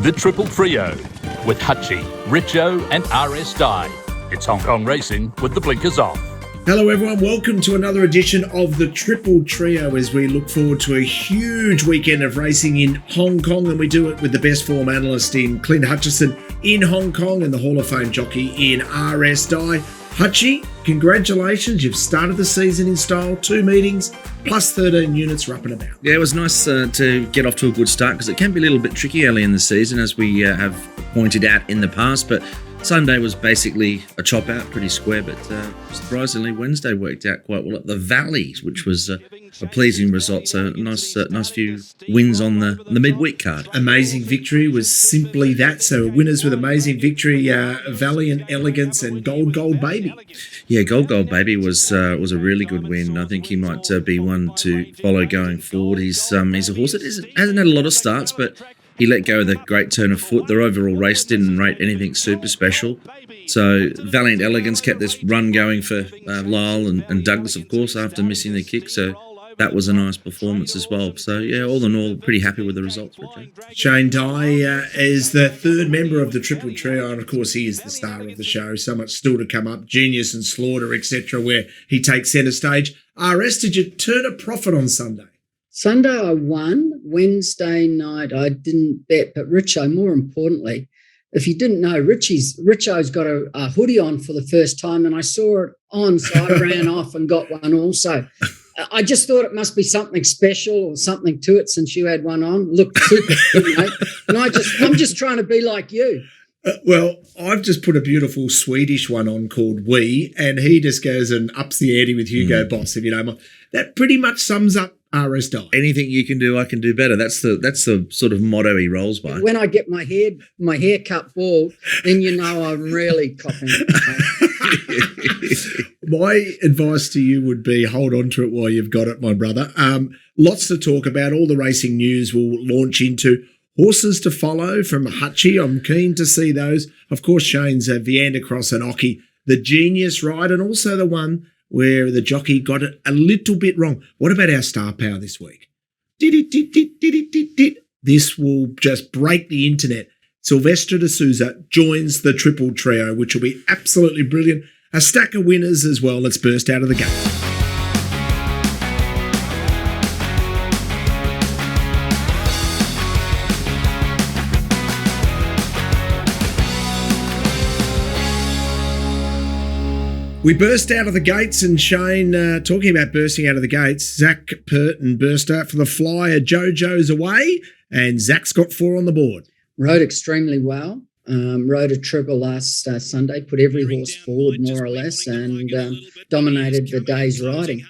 The Triple Trio with Hutchi, Richo and RS Die. It's Hong Kong racing with the blinkers off. Hello everyone, welcome to another edition of the Triple Trio as we look forward to a huge weekend of racing in Hong Kong, and we do it with the best form analyst in Clint Hutchison in Hong Kong and the Hall of Fame jockey in RS Die. Hutchi, congratulations, you've started the season in style, 2 meetings, plus 13 units are up and about. Yeah, it was nice to get off to a good start because it can be a little bit tricky early in the season, as we have pointed out in the past, but Sunday was basically a chop out, pretty square, but surprisingly Wednesday worked out quite well at the Valleys, which was a pleasing result. So nice few wins on the midweek card. Amazing Victory was simply that. So winners with Amazing Victory, Valiant Elegance and Gold Baby. Yeah, Gold Baby was a really good win. I think he might be one to follow going forward. He's a horse that hasn't had a lot of starts, but he let go of the great turn of foot. Their overall race didn't rate anything super special. So Valiant Elegance kept this run going for Lyle and Douglas, of course, after missing the kick. So that was a nice performance as well. So, yeah, all in all, pretty happy with the results, Richard. Shane Dye is the third member of the Triple Trio, and of course he is the star of the show. So much still to come up, Genius and Slaughter, etc., where he takes centre stage. RS, did you turn a profit on Sunday? Sunday I won. Wednesday night I didn't bet, but Richo, more importantly, if you didn't know, Richo's got a hoodie on for the first time, and I saw it on, so I ran off and got one also. I just thought it must be something special or something to it since you had one on. Looked super good, mate. And I'm just trying to be like you. Well, I've just put a beautiful Swedish one on called We, and he just goes and ups the ante with Hugo Boss, if you don't mind. That pretty much sums up RS Die. Anything you can do, I can do better. That's the sort of motto he rolls by. When I get my hair cut bald, then you know I'm really copping. My advice to you would be hold on to it while you've got it, my brother. Lots to talk about. All the racing news will launch into. Horses to follow from Hutchi. I'm keen to see those. Of course, Shane's Veandercross and Ocky, the Genius ride, and also the one where the jockey got it a little bit wrong. What about our star power this week? This will just break the internet. Silvestre De Sousa joins the Triple Trio, which will be absolutely brilliant. A stack of winners as well. Let's burst out of the gate. We burst out of the gates, and Shane, talking about bursting out of the gates, Zach Purton burst out for the flyer. Jojo's away, and Zach's got 4 on the board. Rode extremely well. Rode a treble last Sunday, put every horse forward more or less, and dominated the day's riding.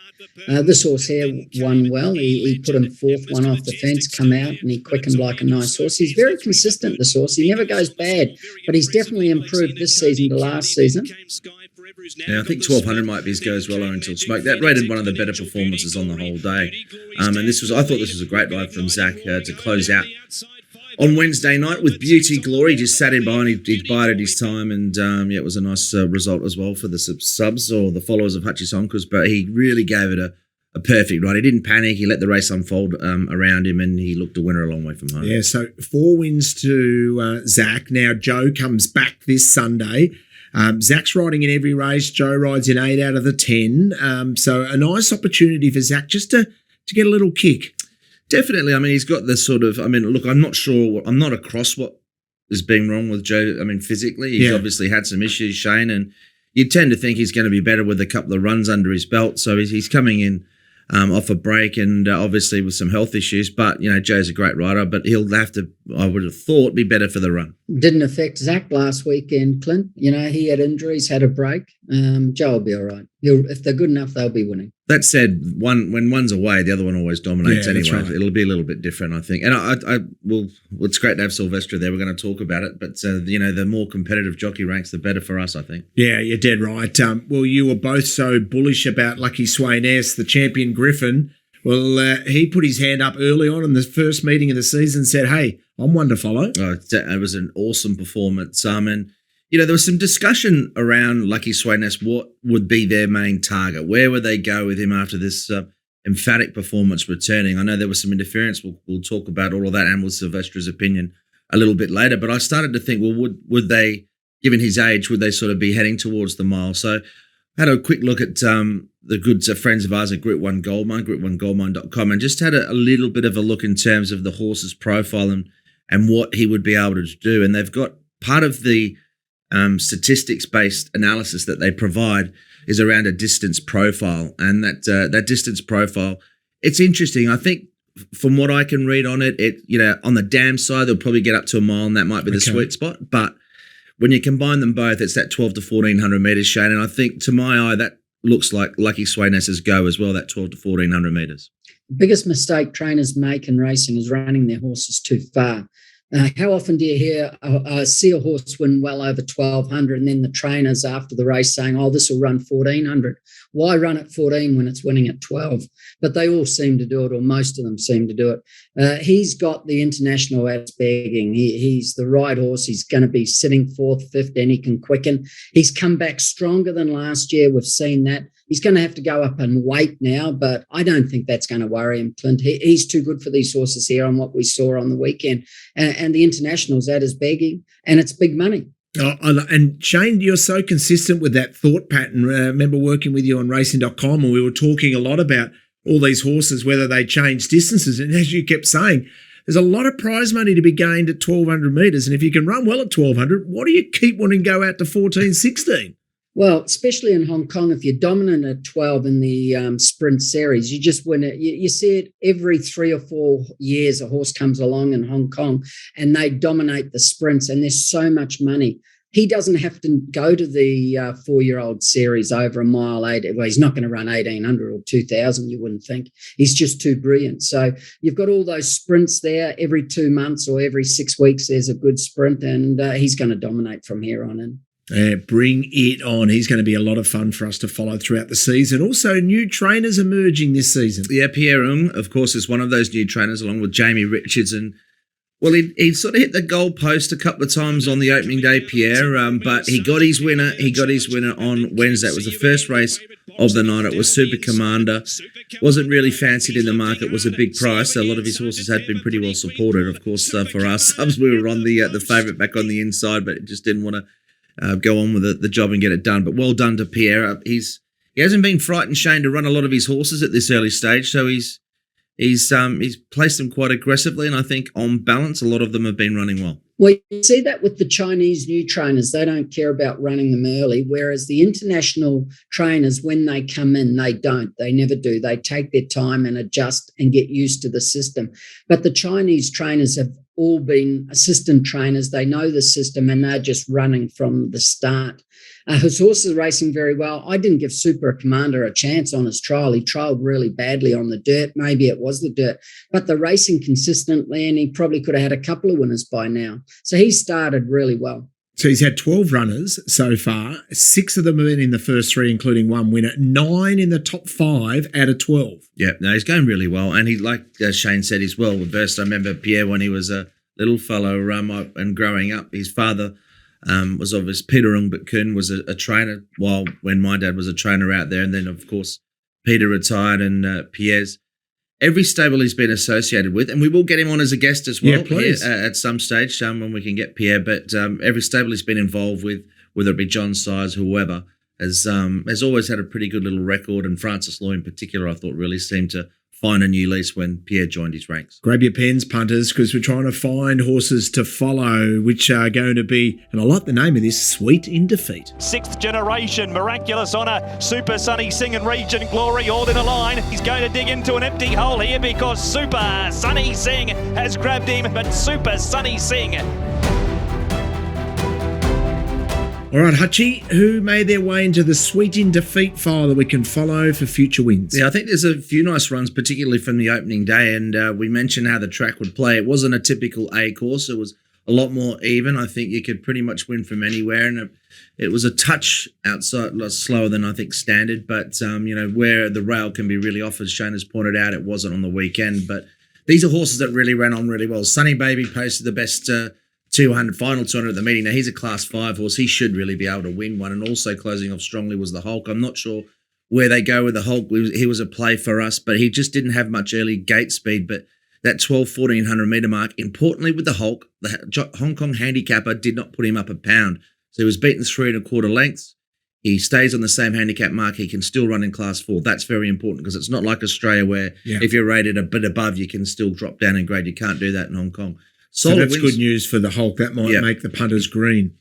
This horse here won well. He put him 4th, one off the fence, come out, and he quickened like a nice horse. He's very consistent, this horse. He never goes bad, but he's definitely improved this season to last season. Yeah, I think 1200 might be his goes well until smoke. That rated one of the better performances on the whole day. And I thought this was a great ride from Zach to close out on Wednesday night with beauty, glory. Just sat in behind, he bided his time, and it was a nice result as well for the subs or the followers of Hutchie Sonkers, but he really gave it a perfect ride. He didn't panic. He let the race unfold around him, and he looked a winner a long way from home. Yeah, so 4 wins to Zach. Now Joe comes back this Sunday. Zach's riding in every race. Joe rides in 8 out of the 10. So a nice opportunity for Zach just to get a little kick. Definitely. I mean, he's got this sort of, look, I'm not sure, I'm not across what has been wrong with Joe. I mean, physically, he's obviously had some issues, Shane, and you tend to think he's going to be better with a couple of runs under his belt. So he's coming in off a break and obviously with some health issues. But, Joe's a great rider, but he'll have to, I would have thought, be better for the run. Didn't affect Zach last weekend, Clint. He had injuries, had a break. Joe will be all right. If they're good enough, they'll be winning. That said, when one's away, the other one always dominates anyway. Right. It'll be a little bit different, I think. And it's great to have Silvestre there. We're going to talk about it. But, the more competitive jockey ranks, the better for us, I think. Yeah, you're dead right. Well, you were both so bullish about Lucky Sweynesse, the champion Griffin. Well, he put his hand up early on in the first meeting of the season and said, hey, I'm one to follow. Oh, it was an awesome performance. And there was some discussion around Lucky Sweynesse. What would be their main target? Where would they go with him after this emphatic performance returning? I know there was some interference. We'll talk about all of that and with Silvestre's opinion a little bit later. But I started to think, well, would they, given his age, would they sort of be heading towards the mile? So I had a quick look at the good friends of ours at Group 1 Goldmine, group1goldmine.com, and just had a little bit of a look in terms of the horse's profile and what he would be able to do. And they've got part of the statistics-based analysis that they provide is around a distance profile. And that distance profile, it's interesting. I think from what I can read on it, on the dam side, they'll probably get up to a mile, and that might be the sweet spot. But when you combine them both, it's that 12 to 1,400 metres, Shane. And I think, to my eye, that looks like Lucky Sweynnesse's go as well, that 12 to 1,400 metres. The biggest mistake trainers make in racing is running their horses too far. How often do you see a horse win well over 1,200 and then the trainers after the race saying, oh, this will run 1,400. Why run at 14 when it's winning at 12? But they all seem to do it, or most of them seem to do it. He's got the international at begging. He's the right horse. He's going to be sitting fourth, fifth, and he can quicken. He's come back stronger than last year. We've seen that. He's going to have to go up and weight now, but I don't think that's going to worry him, Clint. He's too good for these horses here on what we saw on the weekend. And the internationals at his begging, and it's big money. Oh, and Shane, you're so consistent with that thought pattern. I remember working with you on racing.com, and we were talking a lot about all these horses, whether they change distances. And as you kept saying, there's a lot of prize money to be gained at 1,200 metres. And if you can run well at 1,200, what do you keep wanting to go out to 14, 16? Well, especially in Hong Kong, if you're dominant at 12 in the sprint series, you just win it. You see it every 3 or 4 years. A horse comes along in Hong Kong and they dominate the sprints, and there's so much money. He doesn't have to go to the 4-year-old series over a mile 8. Well, he's not going to run 1,800 or 2,000, you wouldn't think. He's just too brilliant. So you've got all those sprints there. Every 2 months or every 6 weeks, there's a good sprint, and he's going to dominate from here on in. Bring it on. He's going to be a lot of fun for us to follow throughout the season. Also, new trainers emerging this season. Yeah, Pierre Ung, of course, is one of those new trainers, along with Jamie Richards. And, well, he sort of hit the goal post a couple of times on the opening day, Pierre, but he got his winner. He got his winner on Wednesday. It was the first race of the night. It was Super Commander. Wasn't really fancied in the market. It was a big price. A lot of his horses had been pretty well supported. Of course, for our subs, we were on the favourite back on the inside, but just didn't want to go on with the job and get it done. But well done to Pierre. He hasn't been frightened, Shane, to run a lot of his horses at this early stage. So he's placed them quite aggressively, and I think on balance, a lot of them have been running well. Well, you see that with the Chinese new trainers. They don't care about running them early, whereas the international trainers, when they come in, they don't. They never do. They take their time and adjust and get used to the system. But the Chinese trainers have all been assistant trainers. They know the system, and they're just running from the start. His horses are racing very well. I didn't give Super Commander a chance on his trial. He trialled really badly on the dirt. Maybe it was the dirt, but the racing consistently, and he probably could have had a couple of winners by now. So he started really well. So he's had 12 runners so far. 6 of them have been in the first 3, including 1 winner. 9 in the top 5 out of 12. Yeah, no, he's going really well. And he, like Shane said, he's well versed. I remember Pierre when he was a little fellow and growing up. His father was obviously Peter Ung, but Kuhn was a trainer when my dad was a trainer out there. And then, of course, Peter retired and Pierre's. Every stable he's been associated with, and we will get him on as a guest as well here, at some stage when we can get Pierre, but every stable he's been involved with, whether it be John Sires, whoever, has always had a pretty good little record, and Francis Law in particular, I thought, really seemed to find a new lease when Pierre joined his ranks. Grab your pens, punters, because we're trying to find horses to follow, which are going to be, and I like the name of this, Sweet in Defeat. 6th generation, Miraculous Honour, Super Sunny Sing and Regent Glory all in a line. He's going to dig into an empty hole here because Super Sunny Sing has grabbed him, but Super Sunny Sing. All right, Hutchi, who made their way into the Sweet in Defeat file that we can follow for future wins? Yeah, I think there's a few nice runs, particularly from the opening day, and we mentioned how the track would play. It wasn't a typical A course. It was a lot more even. I think you could pretty much win from anywhere, and it was a touch outside, slower than I think standard, but, where the rail can be really off, as Shane has pointed out, it wasn't on the weekend, but these are horses that really ran on really well. Sunny Baby posted the best final 200 at the meeting. Now, he's a Class 5 horse. He should really be able to win one. And also closing off strongly was the Hulk. I'm not sure where they go with the Hulk. He was a play for us, but he just didn't have much early gate speed. But that 1,1400 metre mark. Importantly, with the Hulk, the Hong Kong handicapper did not put him up a pound. So he was beaten 3 1/4 lengths. He stays on the same handicap mark. He can still run in Class 4. That's very important because it's not like Australia where if you're rated a bit above, you can still drop down in grade. You can't do that in Hong Kong. So that's good news for the Hulk. That might make the punters green.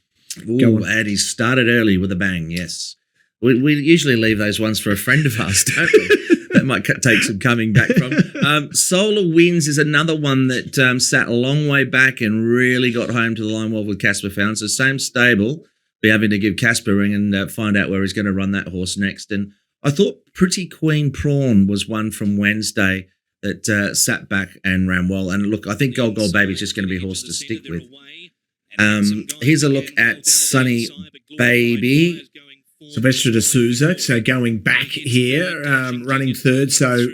Ooh, and he started early with a bang, yes. We usually leave those ones for a friend of ours, don't we? That might take some coming back from. Solar Winds is another one that sat a long way back and really got home to the line well with Casper Found. So same stable, be having to give Casper a ring and find out where he's going to run that horse next. And I thought Pretty Queen Prawn was one from Wednesday that sat back and ran well. And look, I think Gold Baby is just going to be a horse to stick with. Here's a look at Sunny Baby. Silvestre De Sousa, so going back here, running third. So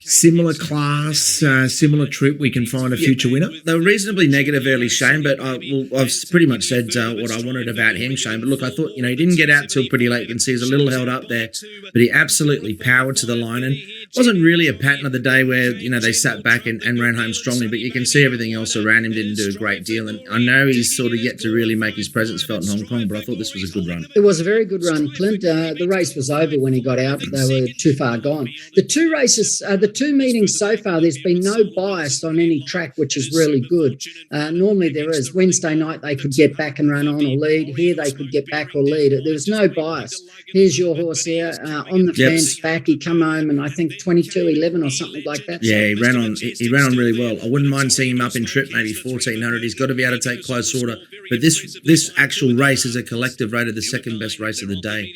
similar class, similar trip, we can find a future winner. They were reasonably negative early, Shane, but I've pretty much said what I wanted about him, Shane. But look, I thought, he didn't get out till pretty late. You can see he's a little held up there, but he absolutely powered to the line. And it wasn't really a pattern of the day where, they sat back and ran home strongly, but you can see everything else around him didn't do a great deal. And I know he's sort of yet to really make his presence felt in Hong Kong, but I thought this was a good run. It was a very good run, Clint. The race was over when he got out. They were too far gone. The two meetings so far, there's been no bias on any track, which is really good. Normally there is. Wednesday night they could get back and run on or lead. Here they could get back or lead. There was no bias. Here's your horse here on the fence back. He come home and I think 22-11 or something like that. Yeah, he ran on really well. I wouldn't mind seeing him up in trip, maybe 1,400. He's got to be able to take close order. But this actual race is a collective rated the second best race of the day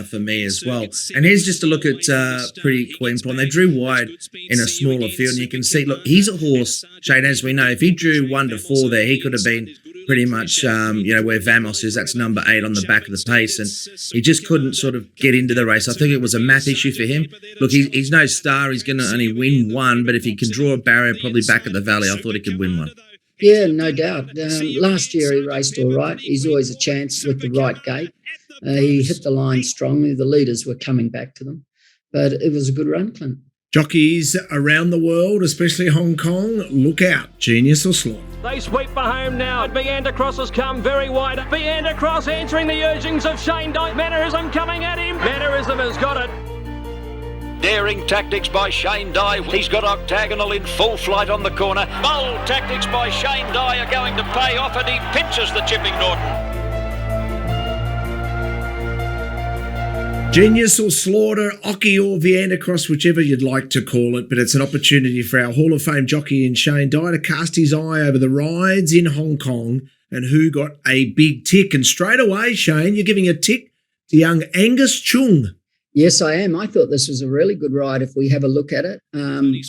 for me as well. And here's just a look at Pretty Queen Prawn. They drew wide in a smaller field, and you can see, look, he's a horse, Shane, as we know. If he drew 1 to 4 there, he could have been pretty much, where Vamos is. That's number 8 on the back of the pace, and he just couldn't sort of get into the race. I think it was a math issue for him. Look, he's no star. He's going to only win 1, but if he can draw a barrier, probably back at the Valley, I thought he could win 1. Yeah, no doubt. Last year he raced all right. He's always a chance with the right gate. He hit the line strongly. The leaders were coming back to them, but it was a good run, Clint. Jockeys around the world, especially Hong Kong, look out, genius or slaughter. They sweep for home now. Veandercross has come very wide. Veandercross answering the urgings of Shane Dye. Mannerism coming at him. Mannerism has got it. Daring tactics by Shane Dye. He's got Octagonal in full flight on the corner. Bold tactics by Shane Dye are going to pay off, and he pinches the Chipping Norton. Genius or slaughter, Ocky or Veandercross, whichever you'd like to call it, but it's an opportunity for our Hall of Fame jockey in Shane Dye to cast his eye over the rides in Hong Kong and who got a big tick. And straight away, Shane, you're giving a tick to young Angus Chung. Yes, I am. I thought this was a really good ride if we have a look at it.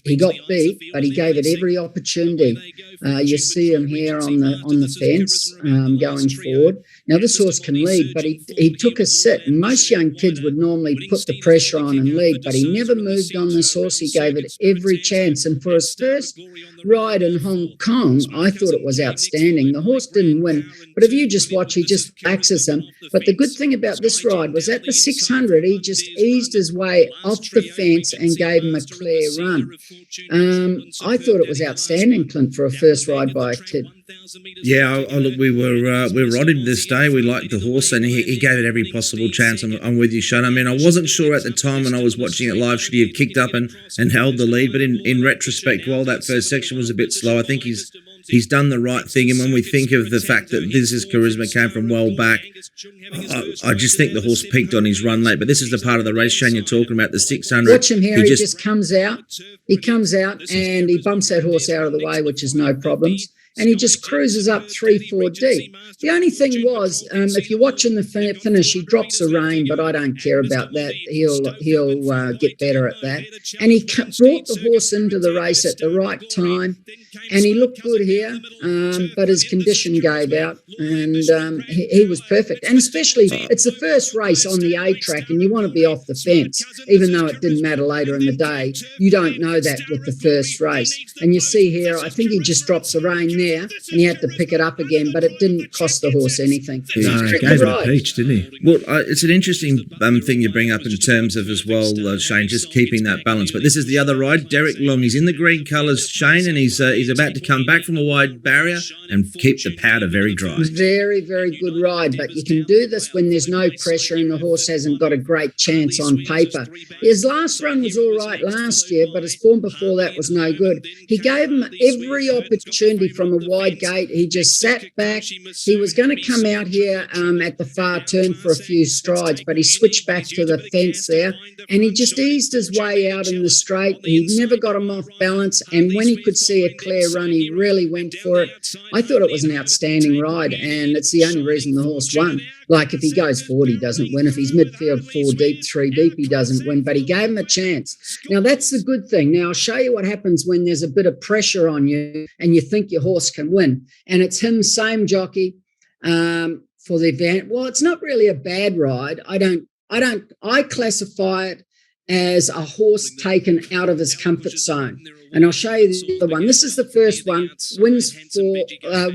He got beat, but he gave it every opportunity. You see him here on the fence going forward. Now, this horse can lead, but he took a sit. And most young kids would normally put the pressure on and lead, but he never moved on this horse. He gave it every chance. And for his first ride in Hong Kong, I thought it was outstanding. The horse didn't win, but if you just watch, he just axes him. But the good thing about this ride was at the 600, he just eased his way off the fence and gave him a clear run. I thought it was outstanding, Clint, for a first ride by a kid. Yeah, look, we were on him this day. We liked the horse, and he gave it every possible chance. I'm with you, Sean. I mean, I wasn't sure at the time when I was watching it live should he have kicked up and held the lead, but in retrospect, while that first section was a bit slow, I think he's done the right thing. And when we think of the fact that This Is Charisma came from well back, I just think the horse peaked on his run late. But this is the part of the race, Shane, you're talking about, the 600. Watch him here. He just comes out. He comes out and he bumps that horse out of the way, which is no problems. And he just cruises up 3-4 deep. The only thing was, if you're watching the finish, he drops a rein, but I don't care about that. He'll get better at that. And he brought the horse into the race at the right time, and he looked good here, but his condition gave out, and he was perfect. And especially, it's the first race on the A track, and you want to be off the fence, even though it didn't matter later in the day. You don't know that with the first race. And you see here, I think he just drops a rein. there, and he had to pick it up again, but it didn't cost the horse anything. No, he gave it a peach, didn't he? Well, it's an interesting thing you bring up in terms of as well, Shane, just keeping that balance. But this is the other ride. Derek Long, he's in the green colours, Shane, and he's about to come back from a wide barrier and keep the powder very dry. Very, very good ride, but you can do this when there's no pressure and the horse hasn't got a great chance on paper. His last run was all right last year, but his form before that was no good. He gave him every opportunity from a wide gate. He just sat back. He was going to come out here at the far turn for a few strides, but he switched back to the fence there, and he just eased his way out in the straight. He never got him off balance, and when he could see a clear run, he really went for it. I thought it was an outstanding ride, and it's the only reason the horse won. Like, if he goes forward, he doesn't win. If he's midfield 4 deep, 3 deep, he doesn't win, but he gave him a chance. Now, that's the good thing. Now, I'll show you what happens when there's a bit of pressure on you and you think your horse can win. And it's him, same jockey, for the event. Well, it's not really a bad ride. I classify it as a horse taken out of his comfort zone. And I'll show you the other one. This is the first one, wins all.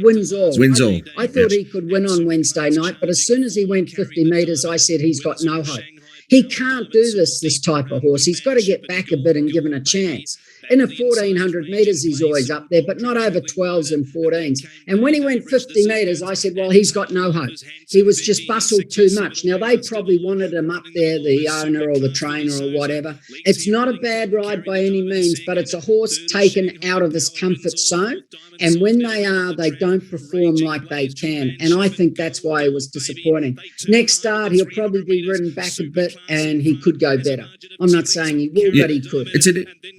Wins all. I thought he could win on Wednesday night, but as soon as he went 50 metres, I said he's got no hope. He can't do this type of horse. He's got to get back a bit and give him a chance. In a 1,400 metres, he's always up there, but not over 12s and 14s. And when he went 50 metres, I said, well, he's got no hope. He was just bustled too much. Now, they probably wanted him up there, the owner or the trainer or whatever. It's not a bad ride by any means, but it's a horse taken out of his comfort zone. And when they don't perform like they can. And I think that's why it was disappointing. Next start, he'll probably be ridden back a bit and he could go better. I'm not saying he will, but he could. It's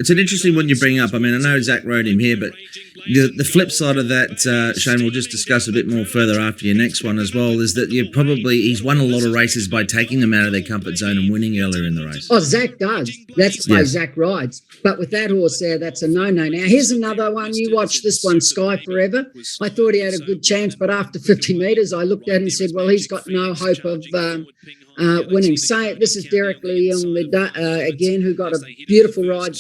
an interesting one you bring up. I mean, I know Zach rode him here, but the flip side of that, Shane, we'll just discuss a bit more further after your next one as well, is that he's won a lot of races by taking them out of their comfort zone and winning earlier in the race. Oh, Zach does. That's the way Zach rides. But with that horse there, that's a no-no. Now, here's another one. You watch this one, Sky Forever. I thought he had a good chance, but after 50 metres, I looked at him and said, well, he's got no hope of winning. This is Derek Leon again, who got a beautiful ride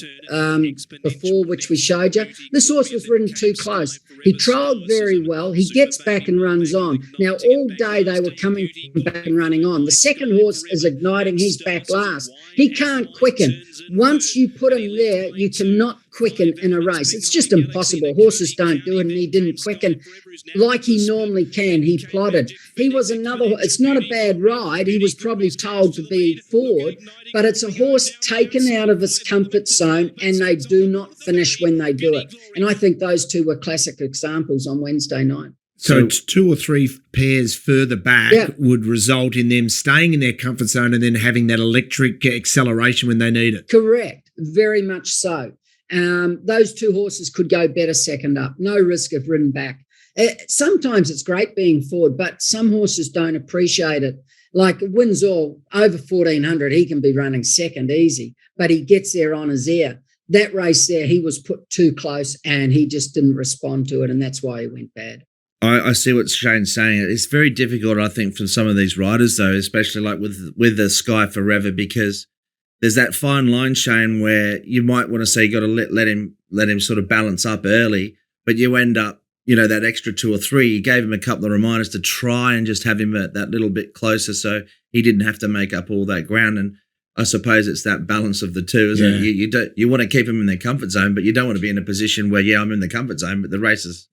before, which we showed you. This horse was ridden too close. He trialled very well. He gets back and runs on. Now, all day they were coming back and running on. The second horse is igniting. He's back last. He can't quicken. Once you put him there, you cannot quicken in a race. It's just impossible. Horses don't do it, and he didn't quicken like he normally can. He plodded. He was it's not a bad ride. He was probably told to be forward, but it's a horse taken out of his comfort zone, and they do not finish when they do it. And I think those two were classic examples on Wednesday night. So 2 or 3 pairs further back would result in them staying in their comfort zone and then having that electric acceleration when they need it. Correct. Very much so. Those two horses could go better second up. No risk of ridden back. Sometimes it's great being forward, but some horses don't appreciate it. Like Windsor, over 1,400, he can be running second easy, but he gets there on his ear. That race there, he was put too close and he just didn't respond to it, and that's why he went bad. I see what Shane's saying. It's very difficult, I think, for some of these riders, though, especially like with the Sky Forever, because there's that fine line, Shane, where you might want to say you got to let him sort of balance up early, but you end up, that extra 2 or 3. You gave him a couple of reminders to try and just have him at that little bit closer, so he didn't have to make up all that ground. And I suppose it's that balance of the two, isn't it? You want to keep them in their comfort zone, but you don't want to be in a position where I'm in the comfort zone, but the race is.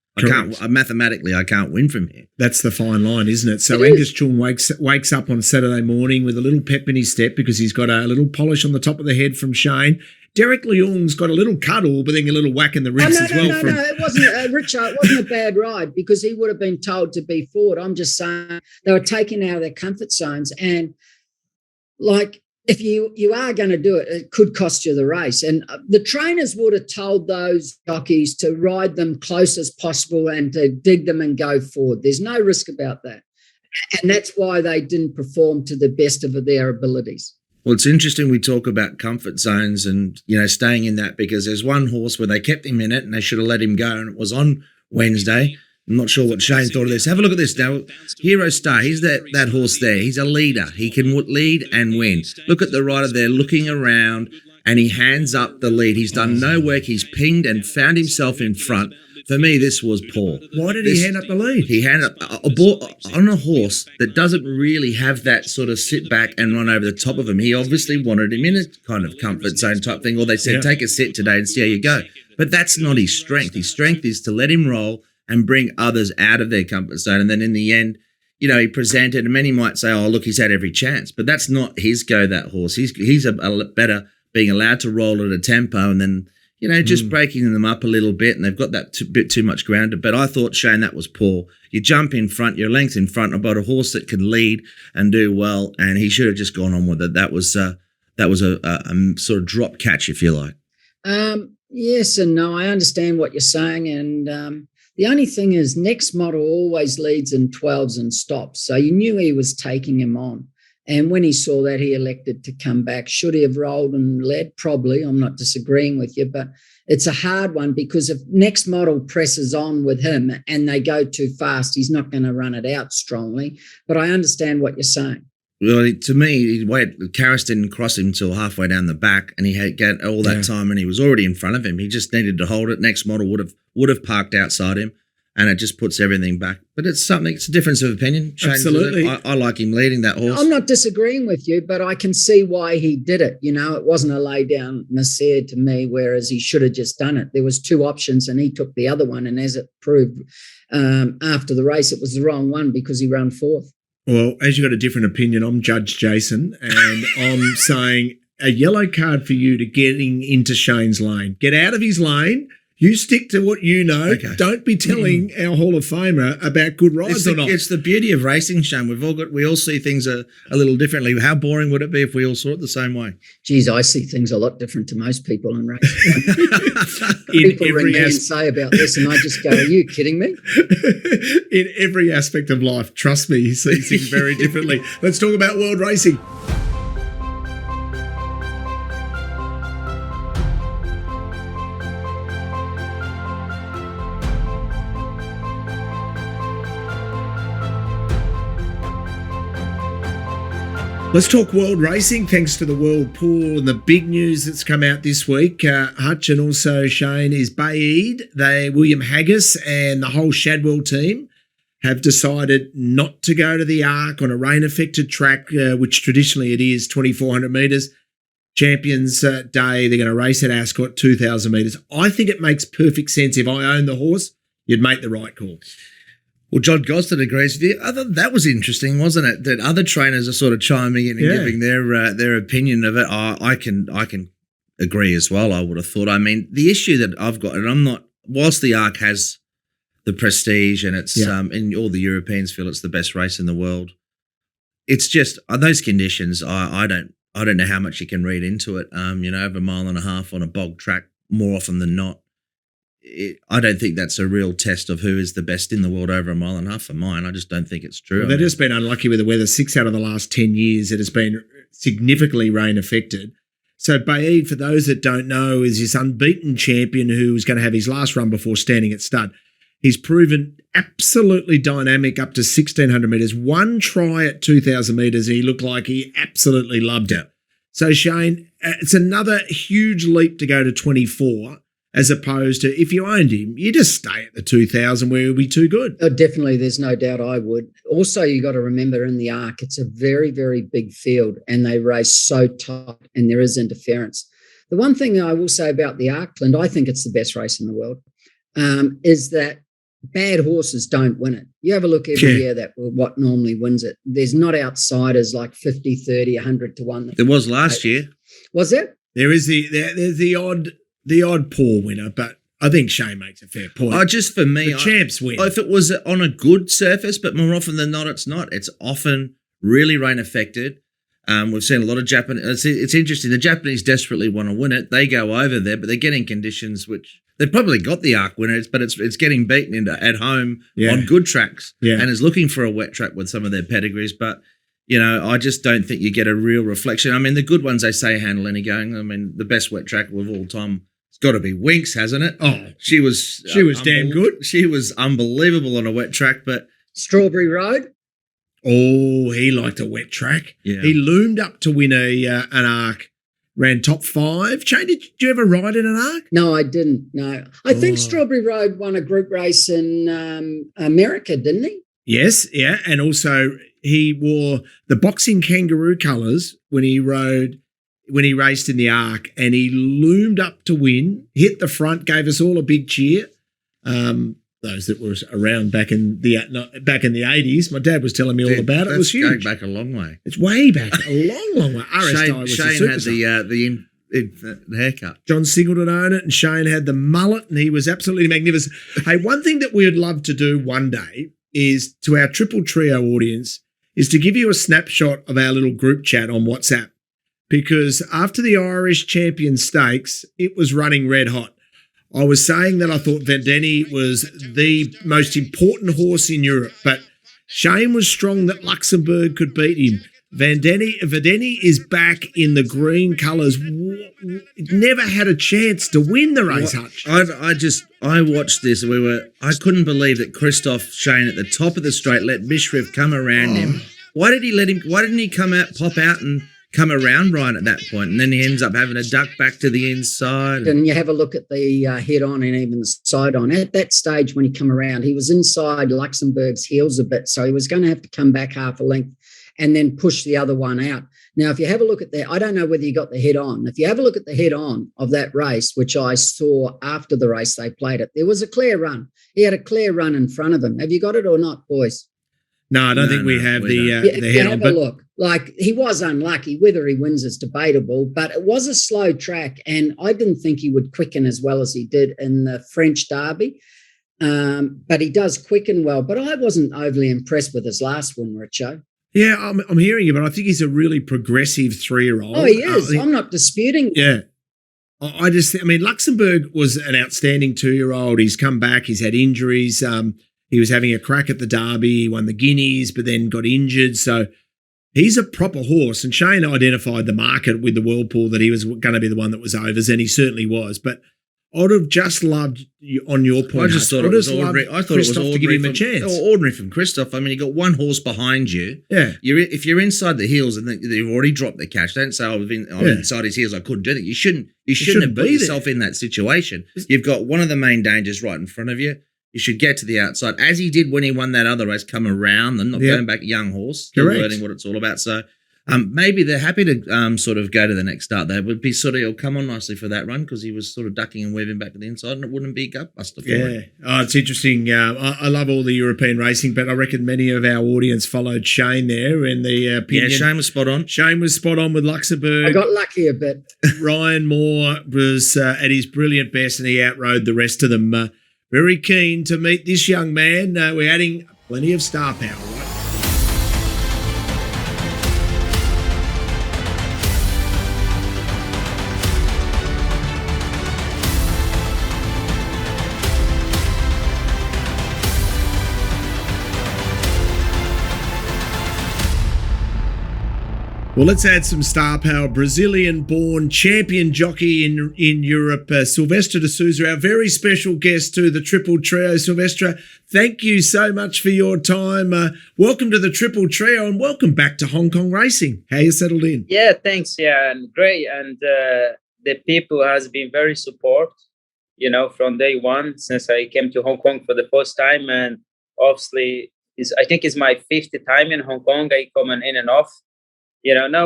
Mathematically, I can't win from here. That's the fine line, isn't it? So Angus Chung wakes up on Saturday morning with a little pep in his step because he's got a little polish on the top of the head from Shane. Derek Leung's got a little cuddle, but then a little whack in the ribs as well. No, it wasn't, Richo, it wasn't a bad ride because he would have been told to be forward. I'm just saying they were taken out of their comfort zones, and if you are going to do it, it could cost you the race. And the trainers would have told those jockeys to ride them close as possible and to dig them and go forward. There's no risk about that. And that's why they didn't perform to the best of their abilities. Well, it's interesting we talk about comfort zones and, staying in that, because there's one horse where they kept him in it and they should have let him go, and it was on Wednesday. I'm not sure what Shane thought of this. Have a look at this now. Hero Star, he's that horse there. He's a leader. He can lead and win. Look at the rider there looking around, and he hands up the lead. He's done no work. He's pinged and found himself in front. For me, this was poor. Why did he hand up the lead? He handed up a ball on a horse that doesn't really have that sort of sit back and run over the top of him. He obviously wanted him in a kind of comfort zone type thing, or they said, take a sit today and see how you go. But that's not his strength. His strength is to let him roll and bring others out of their comfort zone. And then in the end, you know, he presented, and many might say, oh, look, he's had every chance. But that's not his go, that horse. He's a better being allowed to roll at a tempo and then, you know, just breaking them up a little bit, and they've got that bit too much ground. But I thought, Shane, that was poor. You jump in front, you're length in front about a horse that can lead and do well, and he should have just gone on with it. That was a sort of drop catch, if you like. Yes and no. I understand what you're saying, and the only thing is Next Model always leads in 12s and stops, so you knew he was taking him on. And when he saw that, he elected to come back. Should he have rolled and led? Probably. I'm not disagreeing with you, but it's a hard one because if Next Model presses on with him and they go too fast, he's not going to run it out strongly. But I understand what you're saying. Well, to me, Karras didn't cross him until halfway down the back, and he had got all that time, and he was already in front of him. He just needed to hold it. Next Model would have parked outside him, and it just puts everything back. But it's a difference of opinion. Shane, absolutely. I like him leading that horse. I'm not disagreeing with you, but I can see why he did it. You know, it wasn't a lay down misère to me, whereas he should have just done it. There was two options, and he took the other one, and as it proved after the race, it was the wrong one because he ran fourth. Well, as you've got a different opinion, I'm Judge Jason, and I'm saying a yellow card for you to getting into Shane's lane. Get out of his lane. You stick to what you know. Okay. Don't be telling our Hall of Famer about good rides or not. It's the beauty of racing, Shane. We all see things a little differently. How boring would it be if we all saw it the same way? Geez, I see things a lot different to most people in racing. People ring me and say about this, and I just go, "Are you kidding me?" In every aspect of life, trust me, he sees things very differently. Let's talk about world racing. Let's talk world racing, thanks to the World Pool and the big news that's come out this week. Hutch and also Shane is Baaeed. William Haggis and the whole Shadwell team have decided not to go to the Arc on a rain-affected track, which traditionally it is 2,400 metres. Champions Day, they're going to race at Ascot, 2,000 metres. I think it makes perfect sense. If I owned the horse, you'd make the right call. Well, John Gosden agrees with you. That was interesting, wasn't it? That other trainers are sort of chiming in and giving their opinion of it. I can agree as well, I would have thought. I mean, the issue that I've got, and I'm not, whilst the Arc has the prestige and it's and all the Europeans feel it's the best race in the world, it's just those conditions. I don't know how much you can read into it. Over a mile and a half on a bog track more often than not. I don't think that's a real test of who is the best in the world over a mile and a half for mine. I just don't think it's true. Well, they've just been unlucky with the weather. 6 out of the last 10 years, it has been significantly rain affected. So Baaeed, for those that don't know, is this unbeaten champion who is going to have his last run before standing at stud. He's proven absolutely dynamic up to 1,600 metres. One try at 2,000 metres, and he looked like he absolutely loved it. So Shane, it's another huge leap to go to 24. As opposed to if you owned him, you just stay at the 2,000 where he'll be too good. Oh, definitely, there's no doubt I would. Also, you got to remember in the Arc, it's a very, very big field and they race so tight and there is interference. The one thing I will say about the Arkland, I think it's the best race in the world, is that bad horses don't win it. You have a look every year that what normally wins it. There's not outsiders like 50, 30, 100 to 1. There was last year. Was there? There's the odd poor winner, but I think Shane makes a fair point. Just for me, the champs win. If it was on a good surface, but more often than not, it's not. It's often really rain affected. We've seen a lot of Japanese. It's interesting. The Japanese desperately want to win it. They go over there, but they're getting conditions which they've probably got the Arc winners, but it's getting beaten at home on good tracks, and is looking for a wet track with some of their pedigrees, but. I just don't think you get a real reflection. I mean, the good ones, they say, handle any going. I mean, the best wet track of all time, it's got to be Winks, hasn't it? Oh, she was damn good. She was unbelievable on a wet track, but Strawberry Road. Oh, he liked a wet track. Yeah. He loomed up to win an Arc ran top 5. Shane, did you ever ride in an ARC? No, I didn't. No. I think Strawberry Road won a group race in America, didn't he? Yes, yeah. And also he wore the boxing kangaroo colours when he raced in the ARC, and he loomed up to win, hit the front, gave us all a big cheer. Those that were around back in the 80s, my dad was telling me all about it. It was huge. Going back a long way. It's way back, a long way. RS was Shane had the haircut. John Singleton owned it, and Shane had the mullet, and he was absolutely magnificent. Hey, one thing that we would love to do one day is, to our Triple Trio audience, is to give you a snapshot of our little group chat on WhatsApp, because after the Irish Champion Stakes, it was running red hot. I was saying that I thought Vendeni was the most important horse in Europe, but Shane was strong that Luxembourg could beat him. Vendeni is back in the green colours. Never had a chance to win the race, Hutch. I watched this. I couldn't believe that Christoph Shane at the top of the straight let Mishriff come around him. Why didn't he pop out and come around right at that point, and then he ends up having to duck back to the inside? And you have a look at the head-on and even the side-on. At that stage when he come around, he was inside Luxembourg's heels a bit, so he was going to have to come back half a length and then push the other one out. Now, if you have a look at that, I don't know whether you got the head-on. If you have a look at the head-on of that race, which I saw after the race they played it, there was a clear run. He had a clear run in front of him. Have you got it or not, boys? No, I don't think we have the head on. Have a look. Like, he was unlucky. Whether he wins is debatable, but it was a slow track, and I didn't think he would quicken as well as he did in the French Derby. But he does quicken well. But I wasn't overly impressed with his last one, Richo. Yeah, I'm hearing you, but I think he's a really progressive 3-year-old. Oh, he is. I'm not disputing. Yeah. I mean, Luxembourg was an outstanding 2-year-old. He's come back. He's had injuries. He was having a crack at the Derby. He won the Guineas, but then got injured. So he's a proper horse. And Shane identified the market with the Whirlpool that he was going to be the one that was overs, and he certainly was. But I would have just loved, on your point, I just thought it was ordinary. I thought it was ordinary to give him a chance. Ordinary from Christoph. I mean, you got one horse behind you. Yeah. If you're inside the heels and they've already dropped the cash, don't say, I'm inside his heels, I couldn't do that. You shouldn't have put yourself in that situation. You've got one of the main dangers right in front of you. You should get to the outside, as he did when he won that other race, come around and not going back, young horse, still learning what it's all about. So maybe they're happy to sort of go to the next start. They would be he'll come on nicely for that run, because he was sort of ducking and weaving back to the inside, and it wouldn't be gutbuster for him. Oh, it's interesting. I love all the European racing, but I reckon many of our audience followed Shane there, and the opinion. Yeah, Shane was spot on. Shane was spot on with Luxembourg. I got lucky a bit. Ryan Moore was at his brilliant best, and he outrode the rest of them. Very keen to meet this young man. We're adding plenty of star power, right? Well, let's add some star power. Brazilian-born champion jockey in Europe, Silvestre De Sousa, our very special guest to the Triple Trio. Silvestre, thank you so much for your time. Welcome to the Triple Trio, and welcome back to Hong Kong racing. How you settled in? Yeah, thanks. Yeah, and great. And the people has been very support, from day one since I came to Hong Kong for the first time. And obviously, I think it's my 50th time in Hong Kong. I come in and off.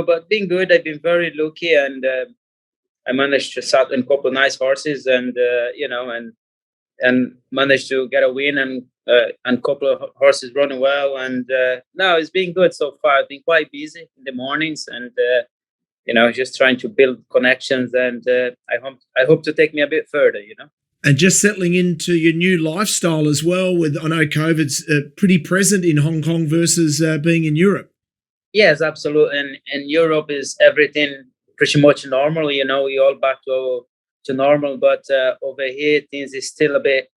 But been good. I've been very lucky, and I managed to start in a couple of nice horses, and and managed to get a win, and a couple of horses running well, and no, it's been good so far. I've been quite busy in the mornings, and just trying to build connections, and I hope to take me a bit further. And just settling into your new lifestyle as well. I know COVID's pretty present in Hong Kong versus being in Europe. Yes, absolutely. And in Europe is everything pretty much normal. We all back to normal. But over here, things is still a bit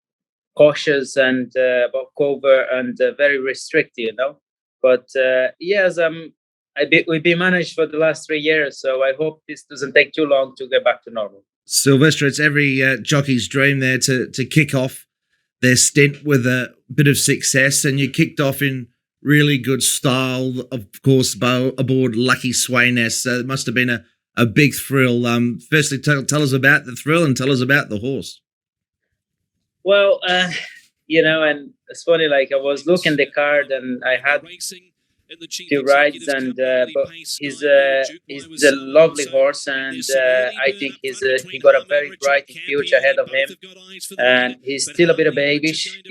cautious and about COVID and very restricted. But yes, we've been managed for the last 3 years. So I hope this doesn't take too long to get back to normal. Silvestre, it's every jockey's dream there to kick off their stint with a bit of success, and you kicked off in really good style, of course, aboard Lucky Sweynesse. It must have been a big thrill. Firstly, tell us about the thrill and tell us about the horse. Well, and it's funny, like I was looking the card and I had few rides, and but he's a lovely horse, and I think he got a very bright future ahead of him, and he's still a bit of babyish.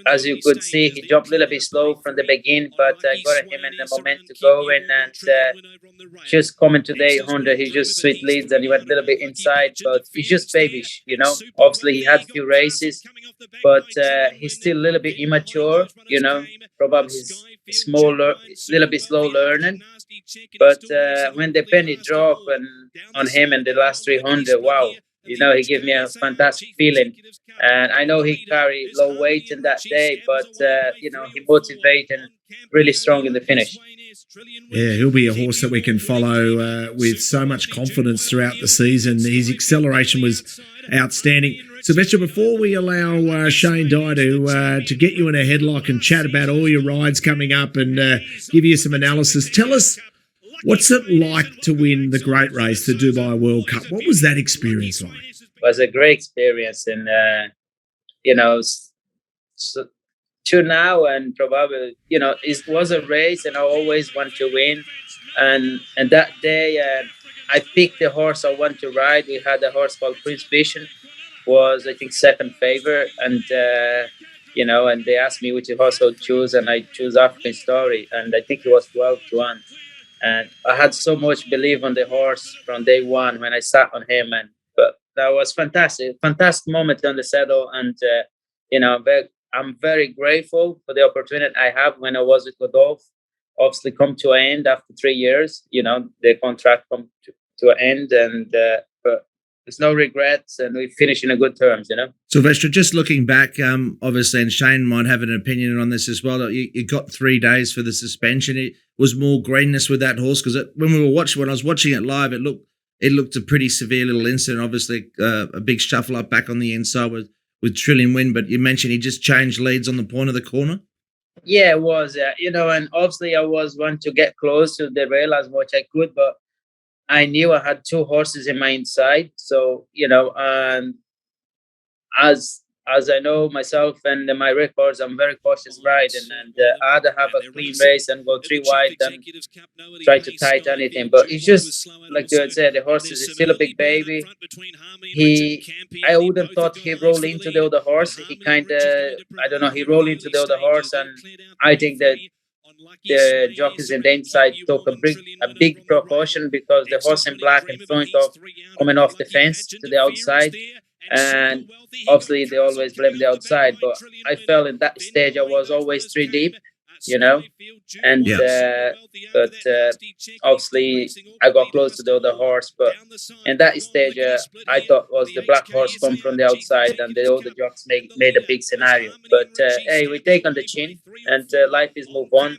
As you could see, he jumped a little bit slow from the beginning, but I got him in the moment to go in, and just coming today, Honda, he just sweet leads and he went a little bit inside, but he's just babyish. Obviously he had a few races, but he's still a little bit immature. Probably he's smaller, a little bit slow learning, but when the penny dropped on him in the last 300, wow, he gave me a fantastic feeling. And I know he carried low weight in that day, but he motivated really strong in the finish. Yeah, he'll be a horse that we can follow with so much confidence throughout the season. His acceleration was outstanding. Silvestre, before we allow Shane Dye to get you in a headlock and chat about all your rides coming up and give you some analysis, tell us, what's it like to win the great race, the Dubai World Cup? What was that experience like? It was a great experience, and to now, and probably it was a race, and I always want to win. And that day, I picked the horse I want to ride. We had a horse called Prince Vision, was I think second favorite, and and they asked me which horse I would choose, and I choose African Story, and I think it was 12-1. And I had so much belief on the horse from day one when I sat on him, but that was fantastic moment on the saddle, and I'm very grateful for the opportunity I have when I was with Godolph. Obviously, come to an end after 3 years. The contract come to an end, and but there's no regrets, and we finish in a good terms. Silvestre, just looking back, obviously, and Shane might have an opinion on this as well. You got 3 days for the suspension. It was more greenness with that horse because when I was watching it live, it looked a pretty severe little incident. Obviously, a big shuffle up back on the inside with Trillion Wind, but you mentioned he just changed leads on the point of the corner. Yeah, it was, and obviously I was one to get close to the rail as much I could, but I knew I had 2 horses in my inside. So, and as I know myself and my records, I'm very cautious riding, and I had to have a clean race and go 3 wide and try to tight anything. But it's just, like Joe said, the horse is still a big baby. I wouldn't thought he'd roll into the other horse. He he rolled into the other horse, and I think that the jockeys in the inside took a big precaution because the horse in black in front of coming off the fence to the outside. And obviously they always blame the outside, but I felt in that stage I was always 3 deep, and but obviously I got close to the other horse, but in that stage I thought was the black horse come from the outside, and the other jocks made a big scenario. But hey, we take on the chin, and life is move on.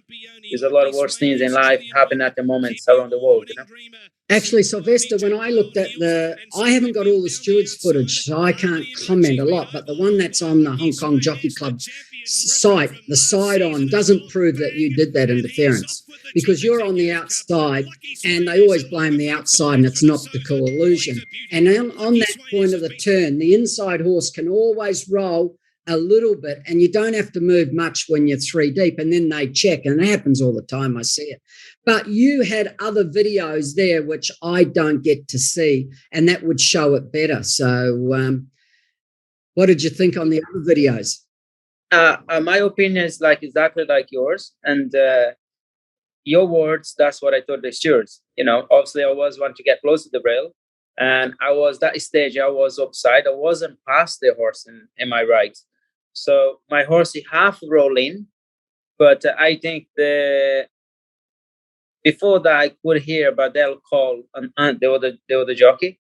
There's a lot of worse things in life happen at the moment around the world. Actually, Silvestre, when I looked at I haven't got all the stewards footage, so I can't comment a lot, but the one that's on the Hong Kong Jockey Club site, the side on, doesn't prove that you did that interference because you're on the outside, and they always blame the outside, and it's an optical illusion. And on that point of the turn, the inside horse can always roll a little bit, and you don't have to move much when you're 3 deep, and then they check, and it happens all the time. I see it. But you had other videos there which I don't get to see, and that would show it better. So what did you think on the other videos? My opinion is exactly like yours, and your words, that's what I told the stewards. Obviously I was one to get close to the rail, and I was that stage, I was upside. I wasn't past the horse in my right. So my horse, he half roll in, but I think before that I could hear Badel call on the other jockey,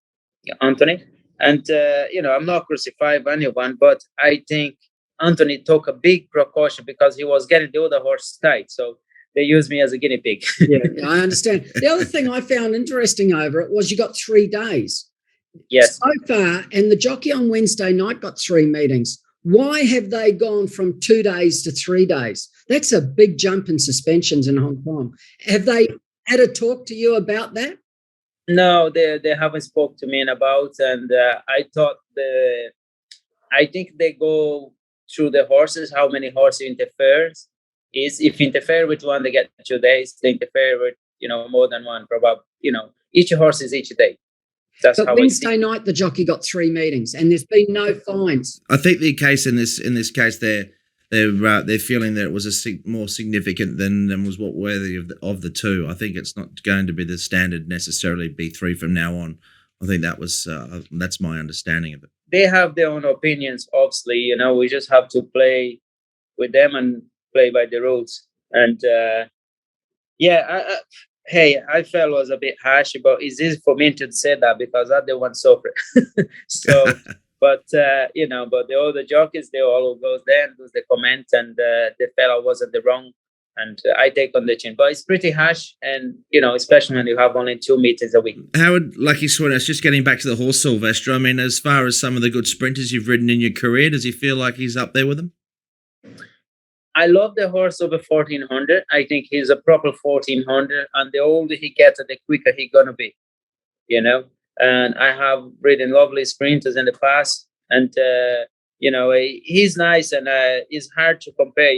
Anthony. And, I'm not crucifying anyone, but I think Anthony took a big precaution because he was getting the other horse tight. So they used me as a guinea pig. Yeah, I understand. The other thing I found interesting over it was you got 3 days. Yes. So far, and the jockey on Wednesday night got 3 meetings. Why have they gone from 2 days to 3 days? That's a big jump in suspensions in Hong Kong. Have they had a talk to you about that? No, they haven't spoke to me about, and I think they go through the horses, how many horses interferes. Is if interfere with one, they get 2 days. They interfere with more than one, probably each horse is each day. That's but how Wednesday night the jockey got 3 meetings, and there's been no fines. I think the case in this case they're feeling that it was more significant than was what worthy of the two. I think it's not going to be the standard necessarily be 3 from now on. I think that's my understanding of it. They have their own opinions, obviously. We just have to play with them and play by the rules. And I felt it was a bit harsh, but it's easy for me to say that because I'm the one suffering. So, but the other jockeys, they all goes there and does the comment, and the fella wasn't the wrong, and I take on the chin. But it's pretty harsh, and especially when you have only 2 meetings a week. Howard, Lucky Sweynesse, just getting back to the horse Silvestre. I mean, as far as some of the good sprinters you've ridden in your career, does he feel like he's up there with them? I love the horse over 1400. I think he's a proper 1400, and the older he gets, the quicker he's gonna be. And I have ridden lovely sprinters in the past, and he's nice, and it's hard to compare,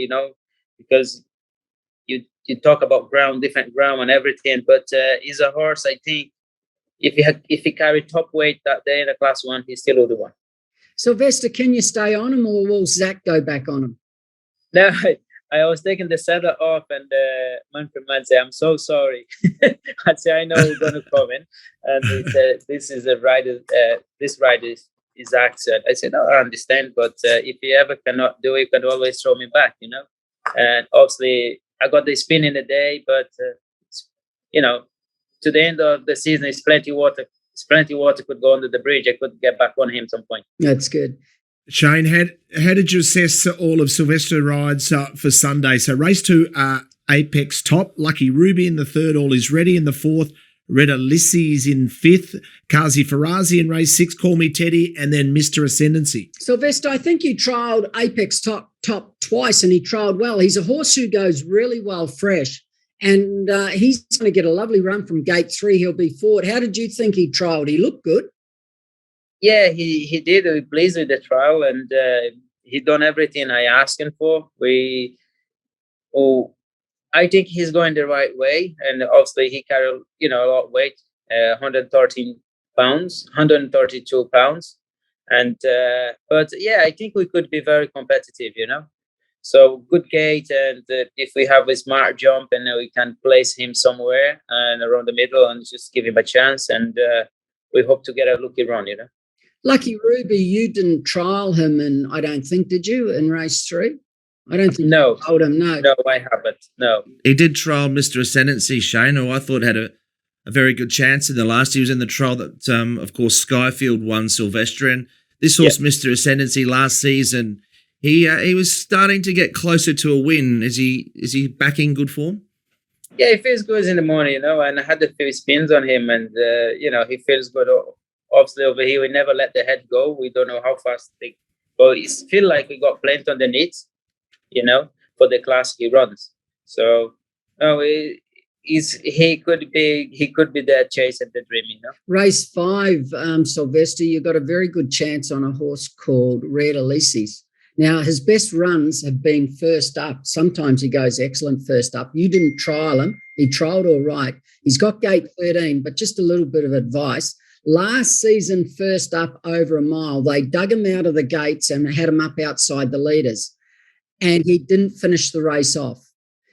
because you talk about different ground and everything, but he's a horse. I think if he carried top weight that day in the class 1, he still would have won. Silvestre, can you stay on him, or will Zach go back on him? No, I was taking the saddle off, and Manfred man said, "I'm so sorry." I'd say, "I know we're going to come in," and he said, "This is a rider. This rider is accent." I said, "No, I understand, but if you ever cannot do it, you can always throw me back, And obviously, I got the spin in the day, but to the end of the season, it's plenty water. Plenty water could go under the bridge. I could get back on him some point. That's good. Shane, how did you assess all of Silvestre rides for Sunday? So race 2, Apex Top, Lucky Ruby in the 3rd, All Is Ready in the 4th, Red Ulysses in 5th, Kazi Farazi in race 6, Call Me Teddy, and then Mr. Ascendancy. Silvestre, I think you trialled Apex Top twice, and he trialled well. He's a horse who goes really well fresh, and he's going to get a lovely run from gate 3. He'll be forward. How did you think he trialled? He looked good. Yeah, he did. We pleased with the trial, and he done everything I asked him for. I think he's going the right way, and obviously he carried a lot of weight, 113 pounds, 132 pounds, and but yeah, I think we could be very competitive, So good gate, and if we have a smart jump, and we can place him somewhere and around the middle, and just give him a chance, and we hope to get a lucky run, Lucky Ruby, you didn't trial him, and I don't think, did you, in race 3? I don't think no. You told him, no. No, I haven't, no. He did trial Mr. Ascendancy, Shane, who I thought had a very good chance in the last. He was in the trial that, of course, Skyfield won Silvestre, and this horse, Mr. Ascendancy, last season, he was starting to get closer to a win. Is he back in good form? Yeah, he feels good in the morning, and I had a few spins on him, and, he feels good. Obviously, over here, we never let the head go. We don't know how fast they go. It feels like we got plenty on the knees, for the class he runs. So, he could be there chasing the dream, Race 5, Silvestre, you got a very good chance on a horse called Red Ulysses. Now, his best runs have been first up. Sometimes he goes excellent first up. You didn't trial him. He trialled all right. He's got gate 13, but just a little bit of advice. Last season, first up over a mile, they dug him out of the gates and had him up outside the leaders, and he didn't finish the race off.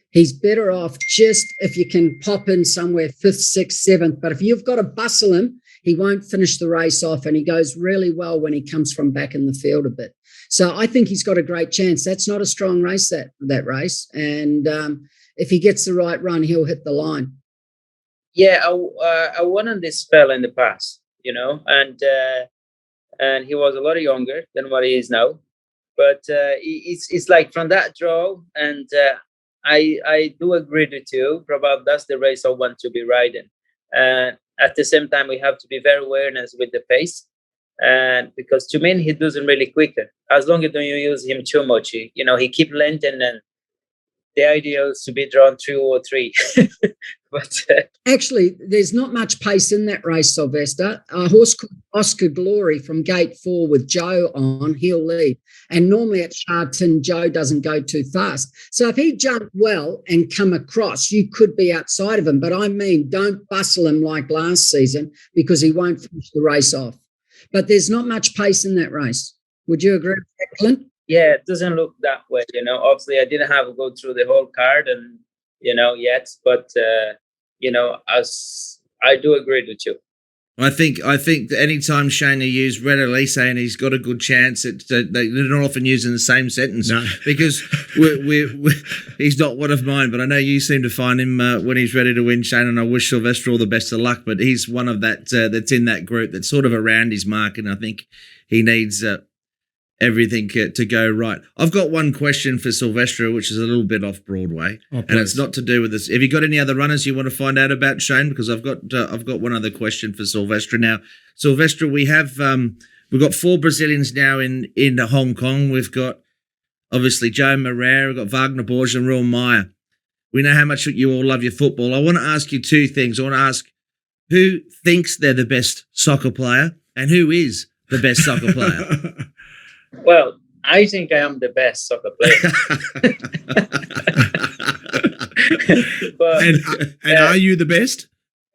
He's better off just if you can pop in somewhere 5th, 6th, 7th, but if you've got to bustle him, he won't finish the race off, and he goes really well when he comes from back in the field a bit. So I think he's got a great chance. That's not a strong race, that race, and if he gets the right run, he'll hit the line. Yeah, I won on this fella in the past, and he was a lot younger than what he is now. But it's like from that draw, and I do agree with you. Probably that's the race I want to be riding. And at the same time, we have to be very awareness with the pace, and because to me he doesn't really quicker. As long as you don't use him too much, he keep lengthening, and the ideal is to be drawn 2 or 3. But Actually, there's not much pace in that race, Silvestre. A horse called Oscar Glory from gate 4 with Joe on, he'll lead. And normally at Charlton, Joe doesn't go too fast. So if he jumped well and come across, you could be outside of him. But I mean, don't bustle him like last season because he won't finish the race off. But there's not much pace in that race. Would you agree with that, Clint? yeah, it doesn't look that way. Obviously I didn't have to go through the whole card and, yet. But, as I do agree with you. I think that any time Shane used Red Elise and he's got a good chance, they're not often used in the same sentence because he's not one of mine. But I know you seem to find him when he's ready to win, Shane. And I wish Silvestre all the best of luck. But he's one of that's in that group that's sort of around his mark, and I think he needs everything to go right. I've got one question for Silvestre, which is a little bit off Broadway, and it's not to do with this. Have you got any other runners you want to find out about, Shane? Because I've got one other question for Silvestre. Now, Silvestre, we've got 4 Brazilians now in Hong Kong. We've got obviously Joe Moreira, we've got Wagner Borges and Roel Meyer. We know how much you all love your football. I want to ask you 2 things. I want to ask who thinks they're the best soccer player and who is the best soccer player. Well, I think I am the best soccer player. But, and are you the best?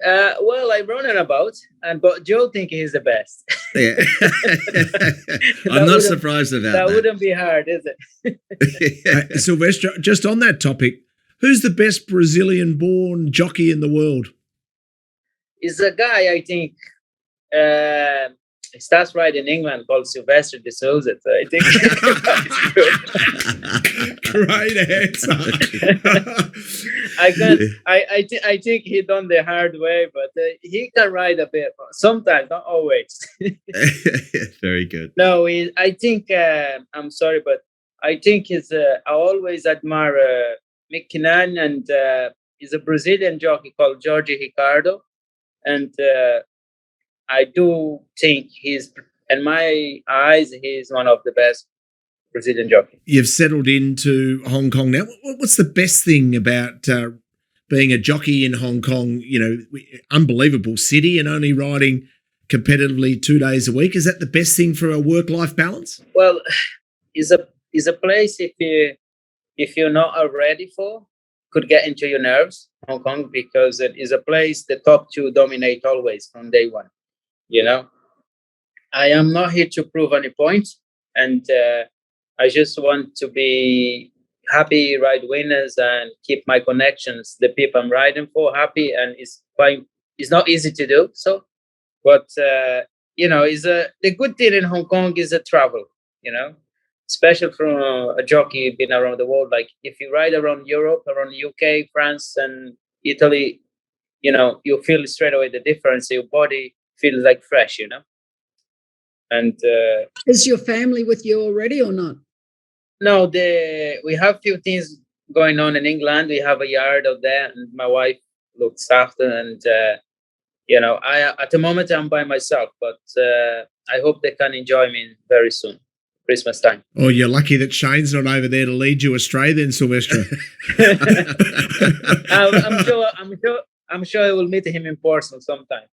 Well, I run it about, but Joe think he's the best. Yeah. I'm not surprised about that. That wouldn't be hard, is it? Silvestre, just on that topic, who's the best Brazilian-born jockey in the world? Is a guy, I think, he starts right in England called Silvestre De Sousa. So I think great answer. I think he done the hard way, but he can ride a bit sometimes, not always. Very good. No, I think I'm sorry, but I think I always admire McKinnon, and he's a Brazilian jockey called Jorge Ricardo, and I do think he's, in my eyes, he's one of the best Brazilian jockeys. You've settled into Hong Kong now. What's the best thing about being a jockey in Hong Kong? Unbelievable city and only riding competitively 2 days a week. Is that the best thing for a work-life balance? Well, it's a place if you're not ready for, could get into your nerves, Hong Kong, because it is a place the top 2 dominate always from day one. I am not here to prove any point, and I just want to be happy, ride winners, and keep my connections, the people I'm riding for, happy. And it's not easy to do so, but the good thing in Hong Kong is the travel. Especially from a jockey being around the world. Like if you ride around Europe, around the UK, France, and Italy, you feel straight away the difference. Your body feels like fresh, And is your family with you already or not? No, we have few things going on in England. We have a yard out there, and my wife looks after. And I at the moment I'm by myself, but I hope they can enjoy me very soon. Christmas time. Oh, you're lucky that Shane's not over there to lead you astray then, Silvestre. I'm sure I will meet him in person sometime.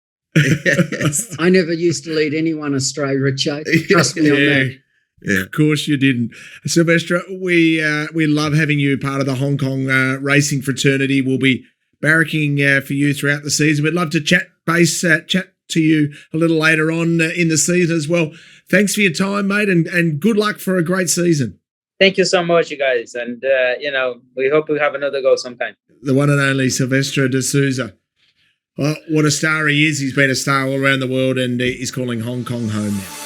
I never used to lead anyone astray, Richo. Trust me on that. Yeah, of course you didn't. Silvestre, we love having you part of the Hong Kong racing fraternity. We'll be barracking for you throughout the season. We'd love to chat to you a little later on in the season as well. Thanks for your time, mate, and good luck for a great season. Thank you so much, you guys. And, we hope we have another go sometime. The one and only Silvestre De Sousa. Well, what a star he is. He's been a star all around the world, and he's calling Hong Kong home now.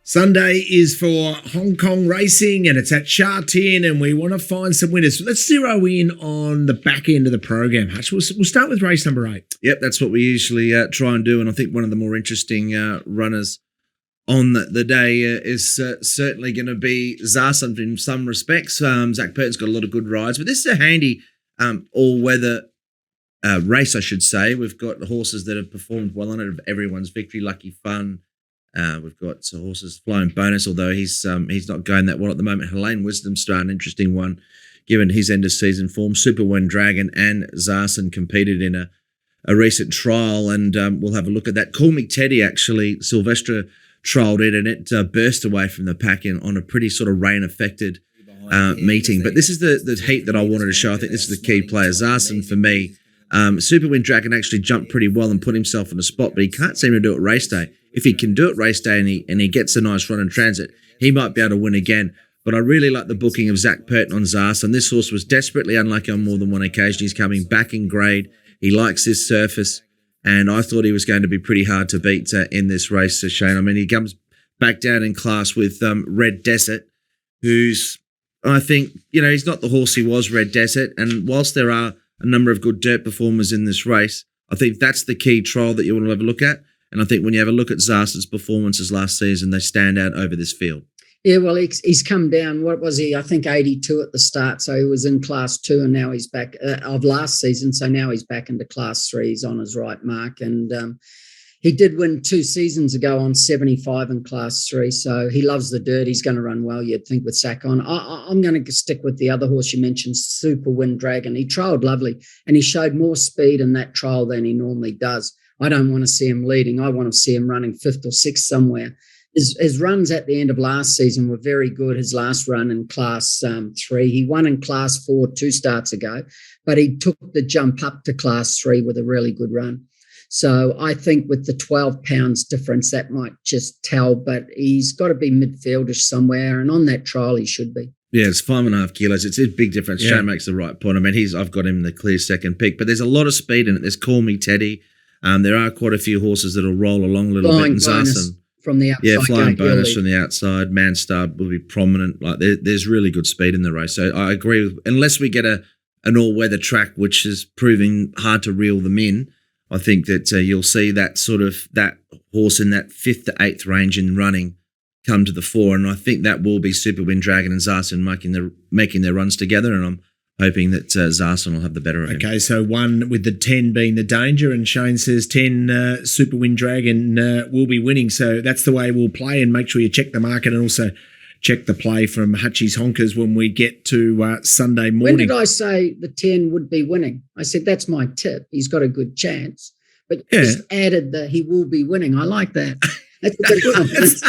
Sunday is for Hong Kong racing, and it's at Sha Tin, and we want to find some winners. Let's zero in on the back end of the program, Hutch. We'll start with race number 8. Yep, that's what we usually try and do, and I think one of the more interesting runners on the day is certainly going to be Zarsson in some respects. Zach Purton's got a lot of good rides, but this is a handy all-weather race, I should say. We've got horses that have performed well on it of Everyone's Victory, Lucky Fun. We've got horses Flying Bonus, although he's not going that well at the moment. Helene Wisdom Star, an interesting one, given his end of season form. Super Wind Dragon and Zarson competed in a recent trial, and we'll have a look at that. Call Me Teddy, actually, Silvestre trialled it, and it burst away from the pack on a pretty sort of rain-affected meeting. But this is the heat that I wanted to show. I think this is the key player. Zarson, for me, Super Wind Dragon actually jumped pretty well and put himself in a spot, but he can't seem to do it race day. If he can do it race day and he gets a nice run in transit, he might be able to win again. But I really like the booking of Zach Purton on Zarson. This horse was desperately unlucky on more than one occasion. He's coming back in grade. He likes his surface, and I thought he was going to be pretty hard to beat in this race, Shane. I mean, he comes back down in class with Red Desert, who's, I think, he's not the horse he was, Red Desert. And whilst there are a number of good dirt performers in this race, I think that's the key trial that you want to have a look at. And I think when you have a look at Zarson's performances last season, they stand out over this field. Yeah, well, he's come down. What was he? I think 82 at the start. So he was in class 2, and now he's back of last season. So now he's back into class 3. He's on his right mark. And he did win 2 seasons ago on 75 in class 3. So he loves the dirt. He's going to run well, you'd think, with Sack on. I'm going to stick with the other horse you mentioned, Super Wind Dragon. He trialled lovely, and he showed more speed in that trial than he normally does. I don't want to see him leading. I want to see him running 5th or 6th somewhere. His runs at the end of last season were very good. His last run in class 3, he won in class 4 2 starts ago, but he took the jump up to class 3 with a really good run. So I think with the 12 pounds difference, that might just tell, but he's got to be midfieldish somewhere, and on that trial he should be. Yeah, it's 5.5 kilos. It's a big difference. Yeah. Shane makes the right point. I mean, I've got him in the clear second pick, but there's a lot of speed in it. There's Call Me Teddy. There are quite a few horses that'll roll along a little bit. And Zarson, from the outside. yeah, Flying Bonus from the outside. Manstar will be prominent. Like there's really good speed in the race. So I agree with, unless we get an all-weather track, which is proving hard to reel them in, I think that you'll see that horse in that 5th to 8th range in running come to the fore. And I think that will be Super Wind Dragon and Zarson making their runs together. And I'm hoping that Zarson will have the better of him. Okay, so 1 with the 10 being the danger, and Shane says 10 Super Wind Dragon will be winning. So that's the way we'll play, and make sure you check the market and also check the play from Hutchi's Honkers when we get to Sunday morning. When did I say the 10 would be winning? I said that's my tip. He's got a good chance. But just added that he will be winning. I like that. That's a good confidence.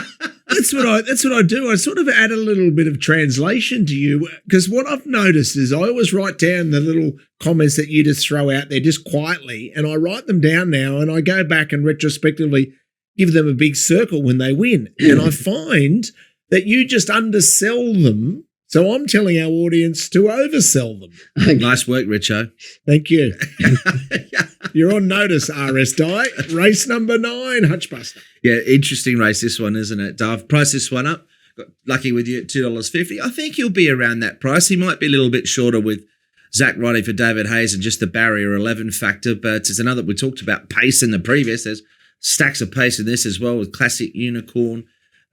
That's what I do. I sort of add a little bit of translation to you, because what I've noticed is I always write down the little comments that you just throw out there just quietly, and I write them down now, and I go back and retrospectively give them a big circle when they win. And I find that you just undersell them. So I'm telling our audience to oversell them. Nice work, Richo. Thank you. You're on notice, RS Die. Race number 9, Hutchbuster. Yeah, interesting race, this one, isn't it? I've priced this one up. Got lucky with you at $2.50. I think he'll be around that price. He might be a little bit shorter with Zach riding for David Hayes and just the barrier 11 factor, but it's another, we talked about pace in the previous. There's stacks of pace in this as well with Classic Unicorn.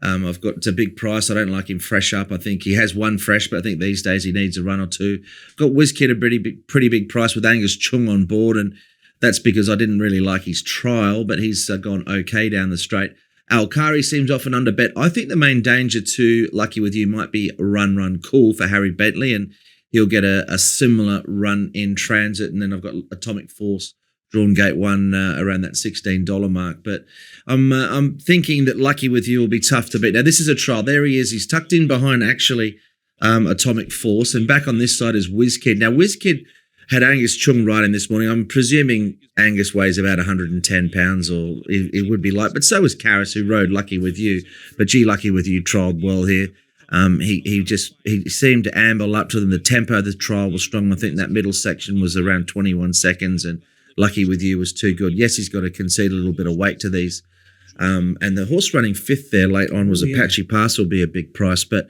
I've got a big price. I don't like him fresh up. I think he has one fresh, but I think these days he needs a run or two. Got WizKid a pretty big price with Angus Chung on board, and that's because I didn't really like his trial, but he's gone okay down the straight. Alkari seems often under bet. I think the main danger to Lucky With You might be Run Cool for Harry Bentley, and he'll get a similar run in transit. And then I've got Atomic Force, Drawn Gate 1 around that $16 mark. But I'm thinking that Lucky With You will be tough to beat. Now, this is a trial. There he is. He's tucked in behind, actually, Atomic Force. And back on this side is WizKid. Now, WizKid had Angus Chung riding this morning. I'm presuming Angus weighs about 110 pounds, or it would be light. But so was Karras, who rode Lucky With You. But gee, Lucky With You trialled well here. He seemed to amble up to them. The tempo of the trial was strong. I think that middle section was around 21 seconds, and Lucky With You was too good. Yes, he's got to concede a little bit of weight to these. And the horse running 5th there late on was Apache Pass, will be a big price. But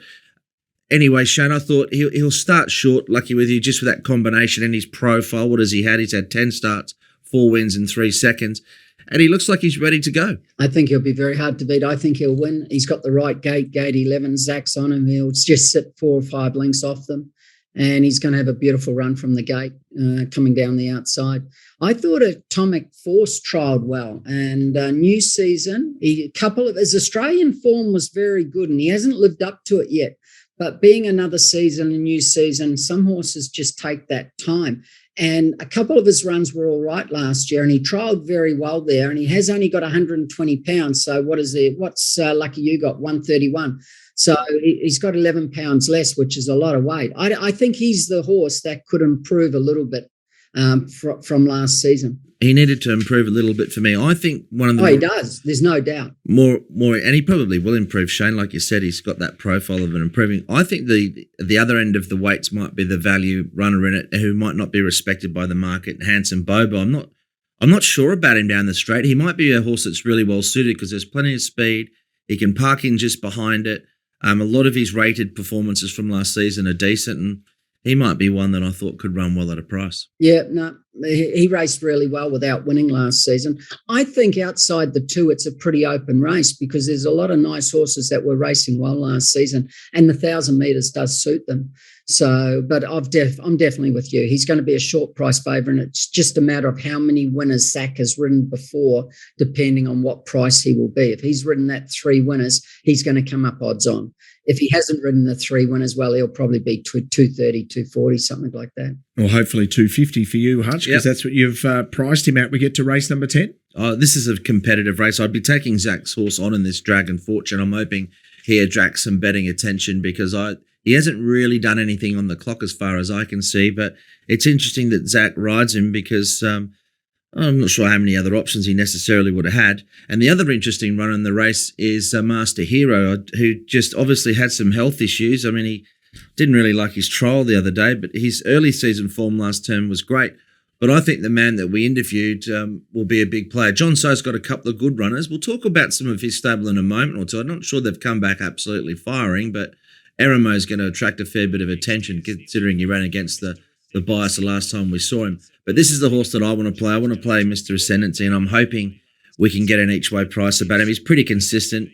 anyway, Shane, I thought he'll start short, Lucky With You, just with that combination and his profile. What has he had? He's had 10 starts, 4 wins in 3 seconds. And he looks like he's ready to go. I think he'll be very hard to beat. I think he'll win. He's got the right gate 11. Zach's on him. He'll just sit 4 or 5 lengths off them. and he's going to have a beautiful run from the gate coming down the outside. I thought Atomic Force trialled well, and new season, his Australian form was very good, and he hasn't lived up to it yet. But being another season, a new season, some horses just take that time. And a couple of his runs were all right last year, and he trialled very well there, and he has only got 120 pounds. So what's Lucky You got? 131. So he's got 11 pounds less, which is a lot of weight. I think he's the horse that could improve a little bit from last season. He needed to improve a little bit for me. I think one of the he does. There's no doubt. More, and he probably will improve. Shane, like you said, he's got that profile of an improving. I think the other end of the weights might be the value runner in it, who might not be respected by the market. Handsome Bobo. I'm not sure about him down the straight. He might be a horse that's really well suited because there's plenty of speed. He can park in just behind it. A lot of his rated performances from last season are decent, and he might be one that I thought could run well at a price. Yeah, no, he raced really well without winning last season. I think outside the two, it's a pretty open race because there's a lot of nice horses that were racing well last season, and the 1,000 metres does suit them. So, but I'm definitely with you. He's going to be a short price favourite, and it's just a matter of how many winners Zach has ridden before, depending on what price he will be. If he's ridden that 3 winners, he's going to come up odds on. If he hasn't ridden the 3 winners, well, he'll probably be 230, 240, something like that. Well, hopefully 250 for you, Hutch, because that's what you've priced him at. We get to race number 10. This is a competitive race. I'd be taking Zach's horse on in this Dragon Fortune. I'm hoping he attracts some betting attention because he hasn't really done anything on the clock as far as I can see, but it's interesting that Zach rides him because I'm not sure how many other options he necessarily would have had. And the other interesting run in the race is Master Hero, who just obviously had some health issues. I mean, he didn't really like his trial the other day, but his early season form last term was great. But I think the man that we interviewed will be a big player. John So's got a couple of good runners. We'll talk about some of his stable in a moment or two. I'm not sure they've come back absolutely firing, but Eremo is going to attract a fair bit of attention considering he ran against the bias the last time we saw him. But this is the horse that I want to play. I want to play Mr. Ascendancy, and I'm hoping we can get an each-way price about him. He's pretty consistent.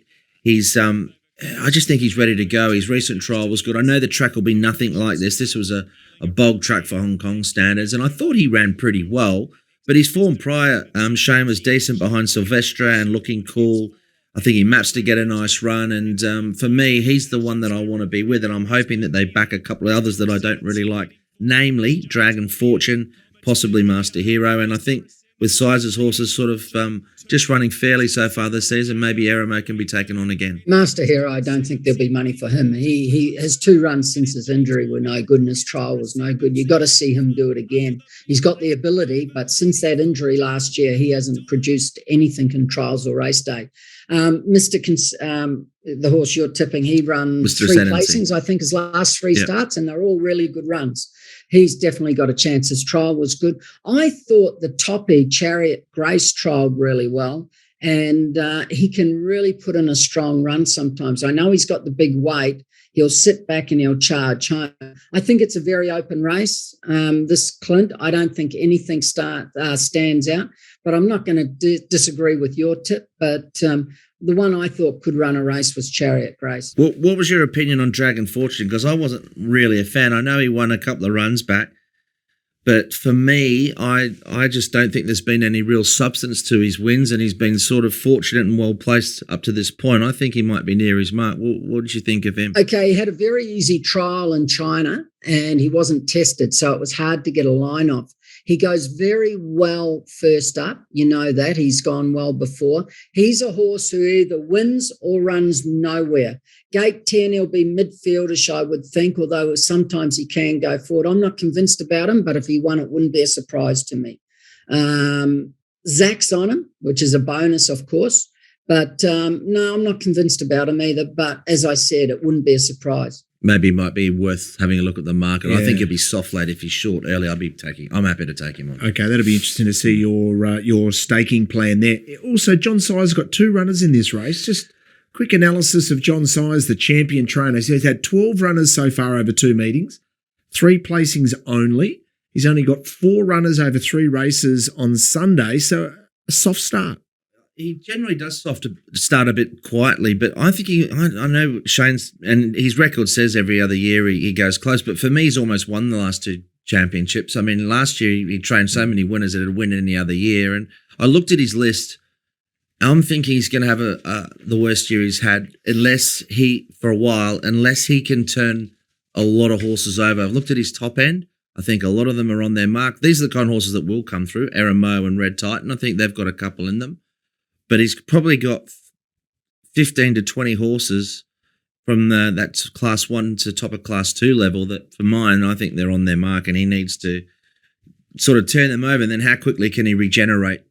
I just think he's ready to go. His recent trial was good. I know the track will be nothing like this. This was a bog track for Hong Kong standards, and I thought he ran pretty well. But his form prior, Shane, was decent behind Silvestre and looking cool. I think he maps to get a nice run, and for me, he's the one that I want to be with, and I'm hoping that they back a couple of others that I don't really like, namely Dragon Fortune, possibly Master Hero, and I think with Sizer's horses sort of just running fairly so far this season, maybe Eremo can be taken on again. Master Hero, I don't think there'll be money for him. He has 2 runs since his injury were no good, and his trial was no good. You got to see him do it again. He's got the ability, but since that injury last year, he hasn't produced anything in trials or race day. The horse you're tipping, he runs 3 placings, I think, his last 3 starts, and they're all really good runs. He's definitely got a chance. His trial was good. I thought the Toppy Chariot Grace trialed really well, and he can really put in a strong run sometimes. I know he's got the big weight. He'll sit back and he'll charge home. I think it's a very open race. This Clint, I don't think anything stands out, but I'm not going to disagree with your tip. But the one I thought could run a race was Chariot Grace. What was your opinion on Dragon Fortune? Because I wasn't really a fan. I know he won a couple of runs back, but for me, I just don't think there's been any real substance to his wins, and he's been sort of fortunate and well placed up to this point. I think he might be near his mark. What did you think of him? Okay, he had a very easy trial in China, and he wasn't tested, so it was hard to get a line off. He goes very well first up. You know that. He's gone well before. He's a horse who either wins or runs nowhere. Gate 10, he'll be midfieldish, I would think, although sometimes he can go forward. I'm not convinced about him, but if he won, it wouldn't be a surprise to me. Zach's on him, which is a bonus, of course. But no, I'm not convinced about him either. But as I said, it wouldn't be a surprise. Maybe it might be worth having a look at the market. Yeah. I think he'll be soft late if he's short early. I'm happy to take him on. Okay, that'll be interesting to see your staking plan there. Also, John Si's got 2 runners in this race. Just quick analysis of John Si's, the champion trainer. So he's had 12 runners so far over 2 meetings, 3 placings only. He's only got 4 runners over 3 races on Sunday, so a soft start. he generally does start a bit quietly, but I think I know Shane's, and his record says every other year he goes close, but for me, he's almost won the last 2 championships. I mean, last year he trained so many winners that he'd win any other year, and I looked at his list. I'm thinking he's going to have the worst year he's had unless he can turn a lot of horses over. I've looked at his top end. I think a lot of them are on their mark. These are the kind of horses that will come through. Eremo and Red Titan. I think they've got a couple in them. But he's probably got 15 to 20 horses from that class 1 to top of class 2 level that, for mine, I think they're on their mark, and he needs to sort of turn them over. And then how quickly can he regenerate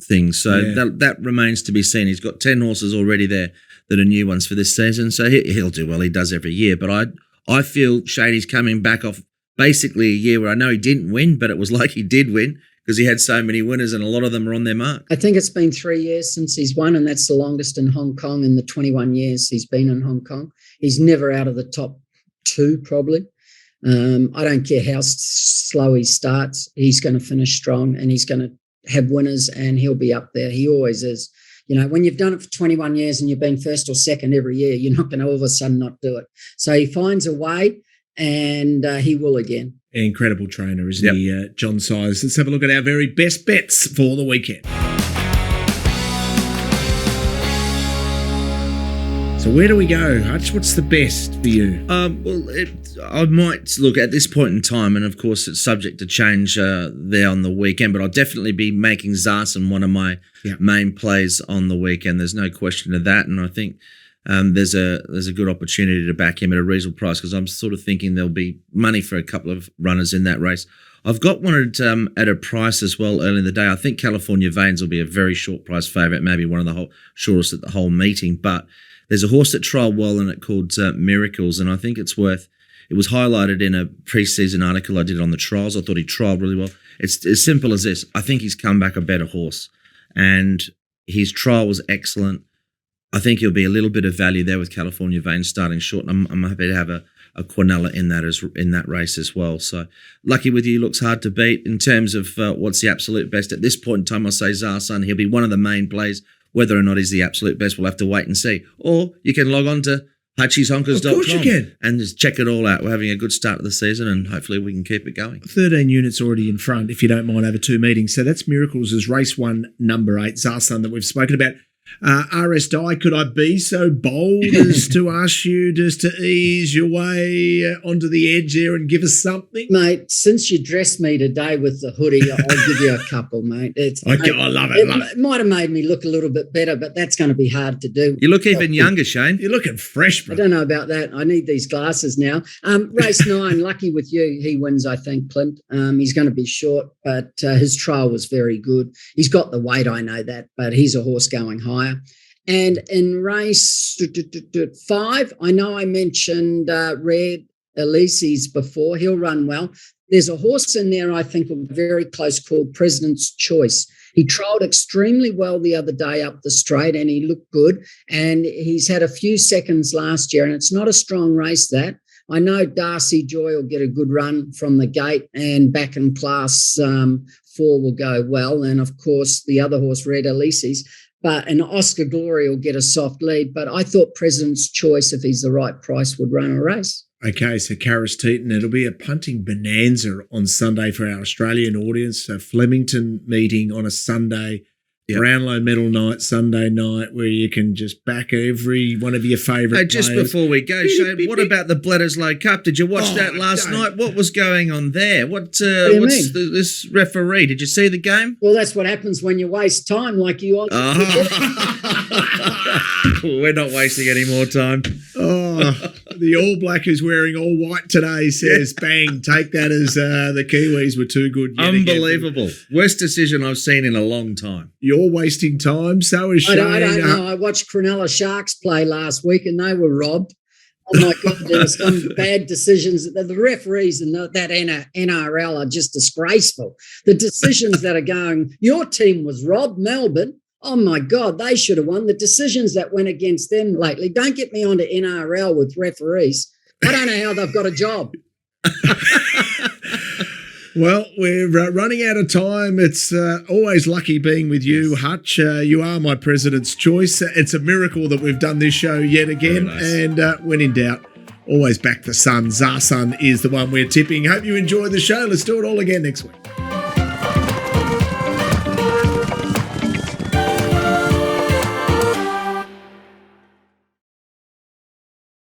things? So that remains to be seen. He's got 10 horses already there that are new ones for this season. So he'll do well. He does every year. But I feel Shady's coming back off basically a year where I know he didn't win, but it was like he did win because he had so many winners and a lot of them are on their mark. I think it's been 3 years since he's won, and that's the longest in Hong Kong in the 21 years he's been in Hong Kong. He's never out of the top 2, probably. I don't care how slow he starts. He's going to finish strong, and he's going to have winners, and he'll be up there. He always is. You know, when you've done it for 21 years and you've been first or second every year, you're not going to all of a sudden not do it. So he finds a way, and he will again. Incredible trainer, isn't he, John Size? Let's have a look at our very best bets for the weekend. So where do we go, Hutch? What's the best for you? I might look at this point in time, and of course it's subject to change there on the weekend, but I'll definitely be making Zarson one of my main plays on the weekend. There's no question of that, and I think there's a good opportunity to back him at a reasonable price because I'm sort of thinking there'll be money for a couple of runners in that race. I've got one at a price as well early in the day. I think California Veins will be a very short price favourite, maybe one of the shortest at the whole meeting, but there's a horse that trialled well in it called Miracles, and I think it was highlighted in a pre-season article I did on the trials. I thought he trialled really well. It's as simple as this. I think he's come back a better horse, and his trial was excellent. I think he'll be a little bit of value there with California Veins starting short, and I'm happy to have a Quinella in that race as well. So Lucky With You looks hard to beat. In terms of what's the absolute best, at this point in time, I'll say Zarson. He'll be one of the main plays. Whether or not he's the absolute best, we'll have to wait and see. Or you can log on to hutchieshonkers.com and just check it all out. We're having a good start to the season, and hopefully we can keep it going. 13 units already in front, if you don't mind, over 2 meetings. So that's Miracles as race 1, number 8, Zarson, that we've spoken about. RS Die, could I be so bold as to ask you just to ease your way onto the edge there and give us something? Mate, since you dressed me today with the hoodie, I'll give you a couple, mate. I love it. It might have made me look a little bit better, but that's going to be hard to do. You look even younger, Shane. You're looking fresh, bro. I don't know about that. I need these glasses now. Race 9, Lucky With You, he wins, I think, Clint. He's going to be short, but his trial was very good. He's got the weight, I know that, but he's a horse going higher. And in race 5, I know I mentioned Red Elises before. He'll run well. There's a horse in there I think will be very close called President's Choice. He trialled extremely well the other day up the straight, and he looked good. And he's had a few seconds last year, and it's not a strong race, that. I know Darcy Joy will get a good run from the gate, and back in class 4 will go well. And, of course, the other horse, Red Elises. And Oscar Glory will get a soft lead. But I thought President's Choice, if he's the right price, would run a race. Okay, so Karis Teeton, it'll be a punting bonanza on Sunday for our Australian audience. So Flemington meeting on a Sunday, Brownlow Medal night, Sunday night, where you can just back every one of your favourite players. Just before we go, Shane, what about the Bledisloe Cup? Did you watch that last night? What was going on there? What's this referee? Did you see the game? Well, that's what happens when you waste time like you are. We're not wasting any more time. The All Black who's wearing all white today says, bang, take that as the Kiwis were too good. Unbelievable. Worst decision I've seen in a long time. You're wasting time, so is Shane. I don't know. I watched Cronulla Sharks play last week and they were robbed. Oh, my God, there were some bad decisions. The referees in that NRL are just disgraceful. The decisions that are going, your team was robbed, Melbourne. Oh, my God, they should have won. The decisions that went against them lately. Don't get me onto NRL with referees. I don't know how they've got a job. Well, we're running out of time. It's always lucky being with you, Hutch. You are my president's choice. It's a miracle that we've done this show yet again. Nice. And when in doubt, always back the Sun. Zarsun is the one we're tipping. Hope you enjoy the show. Let's do it all again next week.